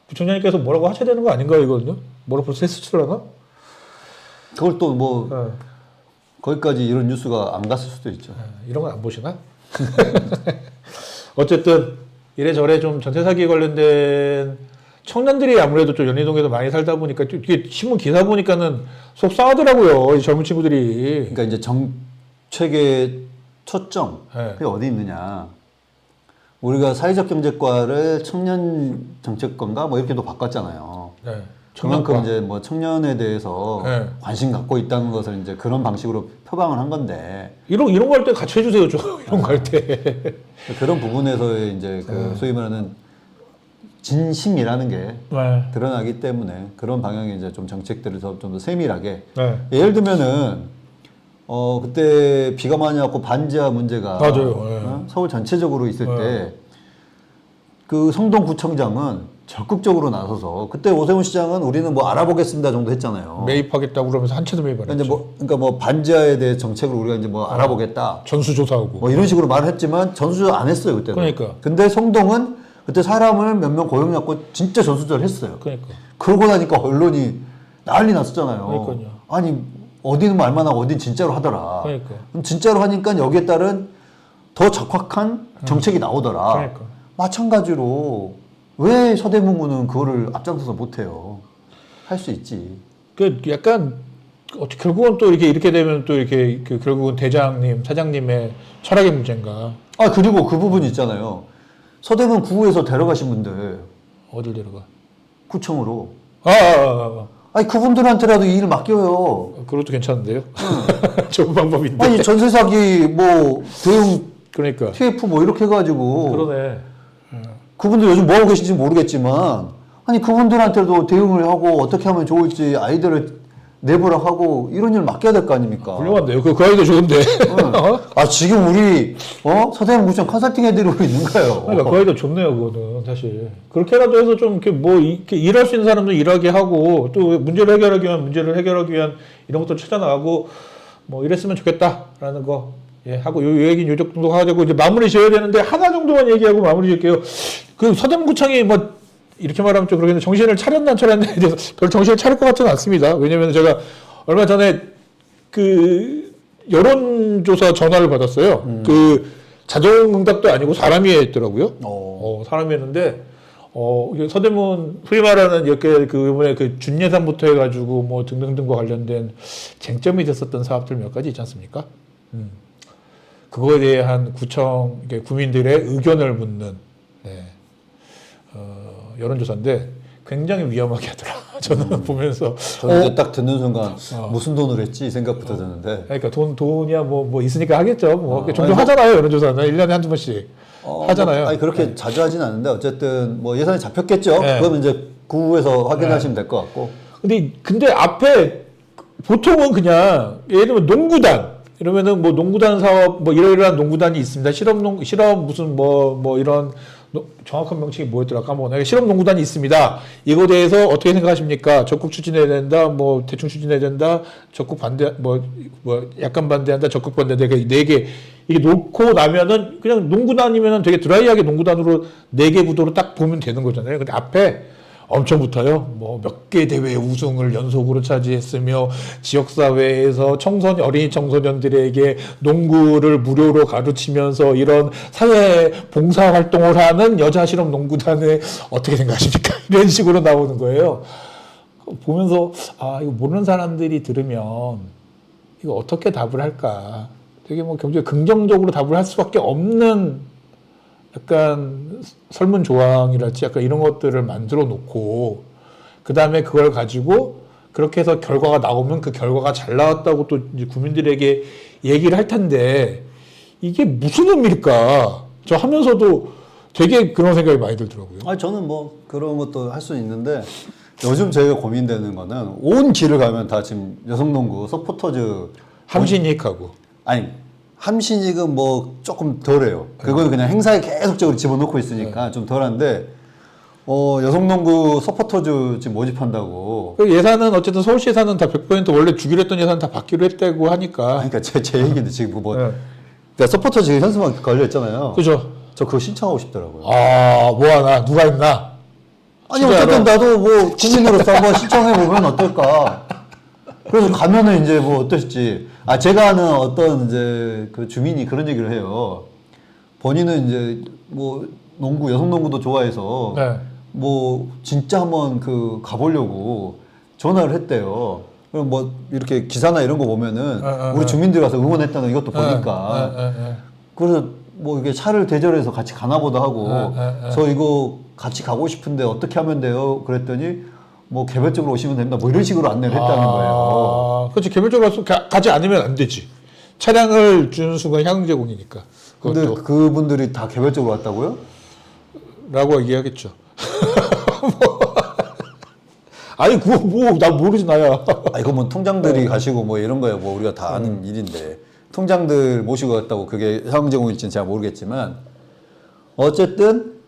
부총장님께서 뭐라고 하셔야 되는 거 아닌가 이거든요? 뭐라고 벌써 했을라나? 그걸 또 뭐 네. 거기까지 이런 뉴스가 안 갔을 수도 있죠. 이런 건 안 보시나? 어쨌든 이래저래 좀 전세 사기에 관련된 청년들이 아무래도 좀 연희동에도 많이 살다 보니까 이게 신문 기사 보니까는 속상하더라고요. 이 젊은 친구들이. 그러니까 이제 정책의 초점 네. 그게 어디 있느냐. 우리가 사회적 경제과를 청년 정책과인가 뭐 이렇게도 바꿨잖아요. 네. 그만큼 이제 뭐 청년에 대해서 네. 관심 갖고 있다는 것을 이제 그런 방식으로 표방을 한 건데 이런 거 할 때 같이 해주세요, 좀 이런 거 할 때. 그런 부분에서의 이제 그 소위 말하는 진심이라는 게 네. 드러나기 때문에 그런 방향의 이제 좀 정책들을 좀 더 세밀하게. 네. 예를 들면은 그때 비가 많이 왔고 반지하 문제가 맞아요. 네. 서울 전체적으로 있을 네. 때 그 성동구청장은 적극적으로 나서서 그때 오세훈 시장은 우리는 뭐 알아보겠습니다 정도 했잖아요. 매입하겠다고 그러면서 한 채도 매입 안 그러니까 했죠. 그러니까 뭐 반지하에 대해 정책을 우리가 이제 뭐 알아보겠다. 전수조사하고. 뭐 이런 식으로 말을 했지만 전수조사 안 했어요 그때도. 그러니까. 근데 성동은 그때 사람을 몇 명 고용 잡고 진짜 전수조사를 했어요. 그러니까. 그러고 나니까 언론이 난리 났었잖아요. 그러니까요. 아니 어디는 말만 하고 어디는 진짜로 하더라. 그러니까. 그럼 진짜로 하니까 여기에 따른 더 적확한 정책이 나오더라. 그러니까. 마찬가지로 왜 서대문구는 그거를 앞장서서 못해요? 할 수 있지. 그 약간 결국은 또 이렇게 되면 또 이렇게 그 결국은 대장님, 사장님의 철학의 문제인가? 아 그리고 그 부분 있잖아요. 서대문 구에서 데려가신 분들 어딜 데려가? 구청으로. 아. 아니 그분들한테라도 이 일을 맡겨요. 그것도 괜찮은데요? 좋은 방법인데. 아니 전세 사기 뭐 대응 그러니까. TF 뭐 이렇게 해가지고 그러네. 그분들 요즘 뭐 하고 계신지 모르겠지만 아니 그분들한테도 대응을 하고 어떻게 하면 좋을지 아이디어를 내보라 하고 이런 일을 맡겨야 될 거 아닙니까? 훌륭한데요. 그 아이도 좋은데. 아 지금 우리 서대문구청 컨설팅 해드리고 있는가요? 그러니까 그 아이도 좋네요. 그거는 사실 그렇게라도 해서 좀 이렇게 뭐 이렇게 일할 수 있는 사람도 일하게 하고 또 문제를 해결하기 위한 문제를 해결하기 위한 이런 것도 찾아 나가고 뭐 이랬으면 좋겠다라는 거. 예, 하고 요 얘기는 요 정도 하자고 이제 마무리 지어야 되는데 하나 정도만 얘기하고 마무리 지을게요. 그 서대문구청이 뭐 이렇게 말하면 좀 그러겠는데 정신을 차렸나 안 차렸나에 대해서 별 정신을 차릴 것 같지는 않습니다. 왜냐면 제가 얼마 전에 그 여론조사 전화를 받았어요. 그 자동응답도 아니고 사람이 했더라고요. 사람이 했는데 이게 서대문 소위 말하는 이렇게 그 이번에 그 준예산부터 해가지고 뭐 등등등과 관련된 쟁점이 됐었던 사업들 몇 가지 있지 않습니까? 그거에 대한 구청 구민들의 의견을 묻는 여론조사인데 굉장히 위험하게 하더라. 저는 보면서 저는 이제 딱 듣는 순간 무슨 돈을 했지 이 생각부터 드는데. 그러니까 돈이야 뭐 있으니까 하겠죠. 뭐 종종 아니, 하잖아요. 여론조사는 1년에 한두 번씩 하잖아요. 아니 그렇게 자주 하진 않는데 어쨌든 뭐 예산이 잡혔겠죠. 네. 그건 이제 구에서 확인하시면 될 것 같고. 근데 앞에 보통은 그냥 예를 들면 농구단 이러면은 뭐 농구단 사업 뭐 이러이러한 농구단이 있습니다. 실업 무슨 뭐 이런 정확한 명칭이 뭐였더라 까먹었네. 실업 농구단이 있습니다. 이거에 대해서 어떻게 생각하십니까? 적극 추진해야 된다. 뭐 대충 추진해야 된다. 적극 반대 뭐 약간 반대한다. 적극 반대한다. 네 개 이게 놓고 나면은 그냥 농구단이면은 되게 드라이하게 농구단으로 4개 구도로 딱 보면 되는 거잖아요. 근데 앞에 엄청 붙어요. 뭐 몇 개 대회 우승을 연속으로 차지했으며 지역사회에서 어린이 청소년들에게 농구를 무료로 가르치면서 이런 사회 봉사 활동을 하는 여자 실업 농구단에 어떻게 생각하십니까? 이런 식으로 나오는 거예요. 보면서 이거 모르는 사람들이 들으면 이거 어떻게 답을 할까? 되게 뭐 굉장히 긍정적으로 답을 할 수밖에 없는 약간 설문 조항이랄지 약간 이런 것들을 만들어 놓고 그 다음에 그걸 가지고 그렇게 해서 결과가 나오면 그 결과가 잘 나왔다고 또 이제 국민들에게 얘기를 할 텐데 이게 무슨 의미일까? 저 하면서도 되게 그런 생각이 많이 들더라고요. 아니 저는 뭐 그런 것도 할 수 있는데 요즘 저희가 고민되는 거는 온 길을 가면 다 지금 여성농구 서포터즈 함신익하고 아니 함신익은 뭐 조금 덜해요. 그건 그냥 행사에 계속적으로 집어넣고 있으니까 좀 덜한데 여성농구 서포터즈 지금 모집한다고. 그 예산은 어쨌든 서울시 예산은 다 100% 원래 주기로 했던 예산 다 받기로 했다고 하니까. 그러니까 제 얘기인데 지금 뭐 네. 그러니까 서포터즈 현수막 걸려 있잖아요. 그죠? 저 그거 신청하고 싶더라고요. 뭐 하나 누가 있나? 아니 어쨌든 나도 뭐 국민으로서 한번 신청해 보면 어떨까. 그래서 가면은 이제 뭐 어떨지. 제가 아는 어떤 이제 그 주민이 그런 얘기를 해요. 본인은 이제 뭐 여성농구도 좋아해서 네. 뭐 진짜 한번 가보려고 전화를 했대요. 그럼 뭐 이렇게 기사나 이런 거 보면은 우리 주민들 가서 응원했다는 이것도 보니까. 그래서 뭐 이게 차를 대절해서 같이 가나 보다 하고 저 이거 같이 가고 싶은데 어떻게 하면 돼요? 그랬더니 뭐 개별적으로 오시면 됩니다. 뭐 이런 식으로 안내를 했다는 거예요. 그렇지. 개별적으로 가지 않으면 안 되지. 차량을 주는 순간 향응 제공이니까. 근데 그분들이 다 개별적으로 왔다고요? 라고 얘기하겠죠. 아니 그거 뭐 나 모르지 나야. 아, 이거 뭐 통장들이 가시고 뭐 이런 거야 뭐 우리가 다 아는 일인데 통장들 모시고 갔다고 그게 사용제공일지는 제가 모르겠지만 어쨌든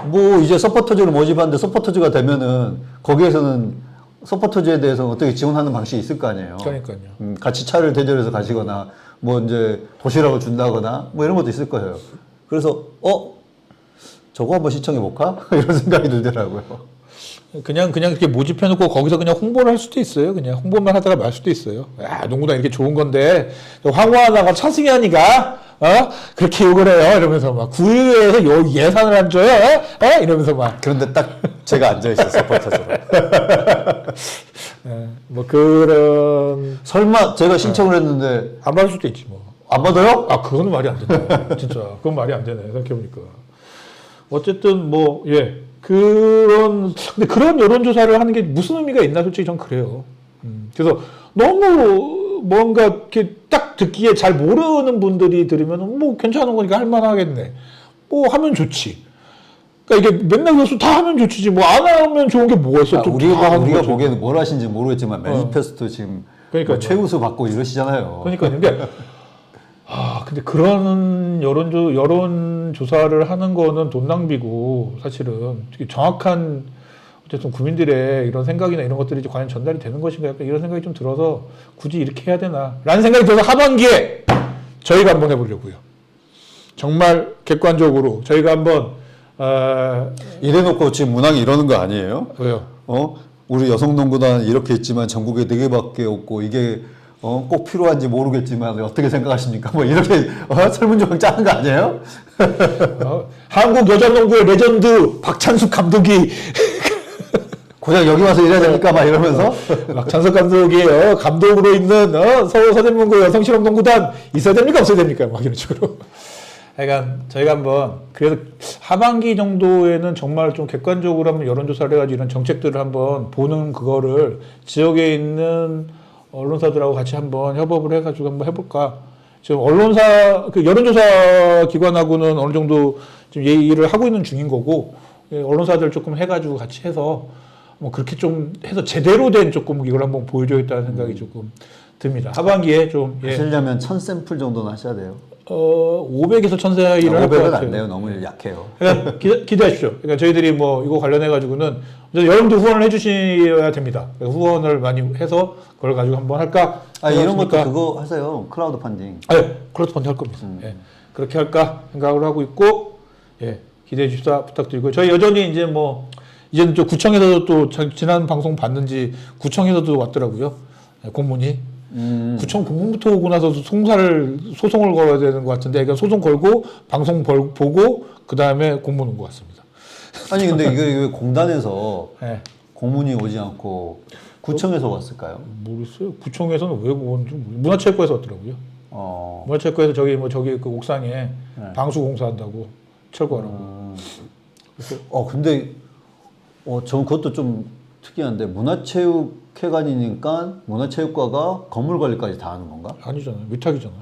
뭐 이제 서포터즈를 모집하는데 서포터즈가 되면은 거기에서는 서포터즈에 대해서 어떻게 지원하는 방식이 있을 거 아니에요. 그러니까요. 같이 차를 대절해서 가시거나 뭐 이제 도시락을 준다거나 뭐 이런 것도 있을 거예요. 그래서 저거 한번 시청해 볼까 이런 생각이 들더라고요. 그냥 그렇게 모집해놓고 거기서 그냥 홍보를 할 수도 있어요. 그냥 홍보만 하다가 말 수도 있어요. 야, 농구단 이렇게 좋은 건데 황호 하나가 차승희 하니까 그렇게 욕을 해요. 이러면서 막 구회에서 예산을 안 줘요. 이러면서 막. 그런데 딱 제가 앉아 있어요 서포터즈로. 뭐 그런 설마 제가 신청을 했는데 안 받을 수도 있지 뭐. 안 받아요? 아 그거는 말이 안 된다. 진짜 그건 말이 안 되네. 생각해보니까. 어쨌든 뭐 예. 근데 그런 여론조사를 하는 게 무슨 의미가 있나 솔직히 전 그래요. 그래서 너무 뭔가 이렇게 딱 듣기에 잘 모르는 분들이 들으면 뭐 괜찮은 거니까 할만하겠네. 뭐 하면 좋지. 그러니까 이게 맨날 교수 다 하면 좋지. 뭐 안 하면 좋은 게 뭐가 있어? 또 우리가 하는 거지. 보기에는 뭘 하신지 모르겠지만 매니페스토 지금 그러니까요. 뭐 최우수 받고 이러시잖아요. 그러니까 근데 근데 그런 여론조사를 하는 거는 돈 낭비고 사실은 되게 정확한 어쨌든 국민들의 이런 생각이나 이런 것들이 과연 전달이 되는 것인가 약간 이런 생각이 좀 들어서 굳이 이렇게 해야 되나 라는 생각이 들어서 하반기에 저희가 한번 해보려고요. 정말 객관적으로 저희가 한번 이래놓고 지금 문항이 이러는 거 아니에요? 왜요? 우리 여성농구단 이렇게 있지만 전국에 4개밖에 없고 이게 꼭 필요한지 모르겠지만 어떻게 생각하십니까? 뭐 이렇게 설문조항 짜는 거 아니에요? 한국 여자농구의 레전드 박찬숙 감독이 고작 여기 와서 일해야 됩니까? 막 이러면서 박찬석 감독이 감독으로 있는 서울 서대문구 여성실업농구단 있어야 됩니까? 없어야 됩니까? 막 이런 식으로. 하여간 저희가 한번 그래서 하반기 정도에는 정말 좀 객관적으로 한번 여론조사를 해가지고 이런 정책들을 한번 보는 그거를 지역에 있는 언론사들하고 같이 한번 협업을 해가지고 한번 해볼까. 지금 언론사 그 여론조사 기관하고는 어느 정도 지금 얘기를 하고 있는 중인 거고 언론사들 조금 해가지고 같이 해서 뭐 그렇게 좀 해서 제대로 된 조금 이걸 한번 보여줘야겠다는 생각이 조금 듭니다. 하반기에 좀 하시려면 1000샘플 정도는 하셔야 돼요. 500에서 1000 사이를 할 것 500은 같아요. 안 돼요. 너무 약해요. 그러니까 기대하십시오. 그러니까 저희들이 뭐 이거 관련해가지고는 여러분도 후원을 해주셔야 됩니다. 후원을 많이 해서 그걸 가지고 한번 할까? 이런 것도 그거 하세요. 클라우드 펀딩. 네, 클라우드 펀딩 할 겁니다. 예, 그렇게 할까 생각을 하고 있고, 예, 기대해 주십사 부탁드리고 저희 여전히 이제 뭐 이제는 또 구청에서도 또 지난 방송 봤는지 구청에서도 왔더라고요. 공문이. 구청 공문부터 오고 나서 소송을 걸어야 되는 것 같은데, 그러니까 소송 걸고 방송 보고 그 다음에 공문 온 것 같습니다. 아니 근데 이게 공단에서 네. 공문이 오지 않고 구청에서 왔을까요? 모르겠어요. 구청에서는 왜 오는지 문화체육관에서 왔더라고요. 문화체육관에서 저기 그 옥상에 방수 공사한다고 철거하라고. 근데 전 그것도 좀 특이한데 문화체육회관이니까 문화체육과가 건물 관리까지 다 하는 건가? 아니잖아요. 위탁이잖아요.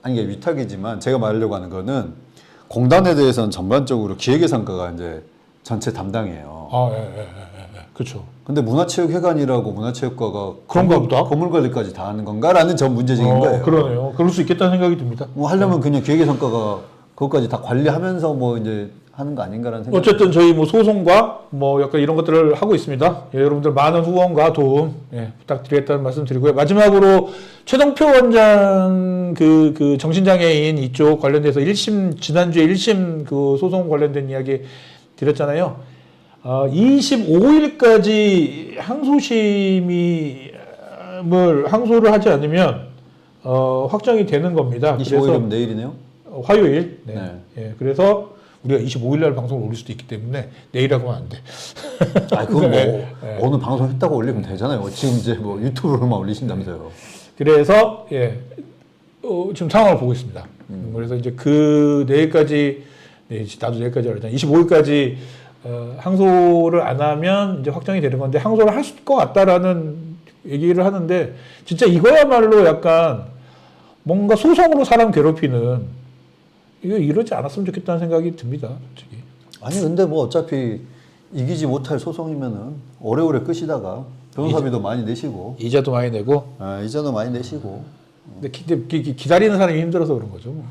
아니 이게 위탁이지만 제가 말하려고 하는 거는 공단에 대해서는 전반적으로 기획예산과가 이제 전체 담당이에요. 그렇죠. 근데 문화체육회관이라고 문화체육과가 그런가 보다. 건물 관리까지 다 하는 건가라는 전 문제적인 거예요. 그러네요. 그럴 수 있겠다는 생각이 듭니다. 뭐 하려면 그냥 기획예산과가 그것까지 다 관리하면서 뭐 이제 하는 거 아닌가라는 생각. 어쨌든 저희 뭐 소송과 뭐 약간 이런 것들을 하고 있습니다. 예, 여러분들 많은 후원과 도움 부탁드리겠다는 말씀 드리고요. 마지막으로 최동표 원장 그 정신장애인 이쪽 관련돼서 지난주에 1심 그 소송 관련된 이야기 드렸잖아요. 25일까지 항소를 하지 않으면 확정이 되는 겁니다. 25일이면 내일이네요. 화요일. 네. 예, 그래서 우리가 25일 날 방송을 올릴 수도 있기 때문에 내일하고는 안 돼. 그건 뭐 어느 방송 했다고 올리면 되잖아요. 지금 이제 뭐 유튜브로만 올리신다면서요. 그래서 지금 상황을 보고 있습니다. 그래서 이제 그 내일까지 나도 내일까지 알았잖아. 25일까지 항소를 안 하면 이제 확정이 되는 건데 항소를 할 것 같다라는 얘기를 하는데 진짜 이거야말로 약간 뭔가 소송으로 사람 괴롭히는 이러지 않았으면 좋겠다는 생각이 듭니다. 솔직히. 아니 근데 뭐 어차피 이기지 못할 소송이면은 오래오래 끄시다가 변호사비도 많이 내시고 이자도 많이 내고. 이자도 많이 내시고 근데 기다리는 사람이 힘들어서 그런 거죠. 뭐.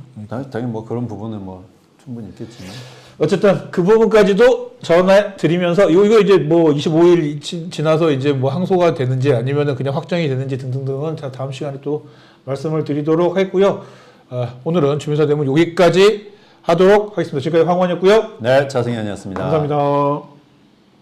당연히 뭐 그런 부분은 뭐 충분히 있겠지만 어쨌든 그 부분까지도 전해 드리면서 이거 이제 뭐 25일 지나서 이제 뭐 항소가 되는지 아니면은 그냥 확정이 되는지 등등등은 다음 시간에 또 말씀을 드리도록 했고요. 오늘은 주민사 대문 여기까지 하도록 하겠습니다. 지금까지 황원이었고요. 네, 자승현이었습니다. 감사합니다.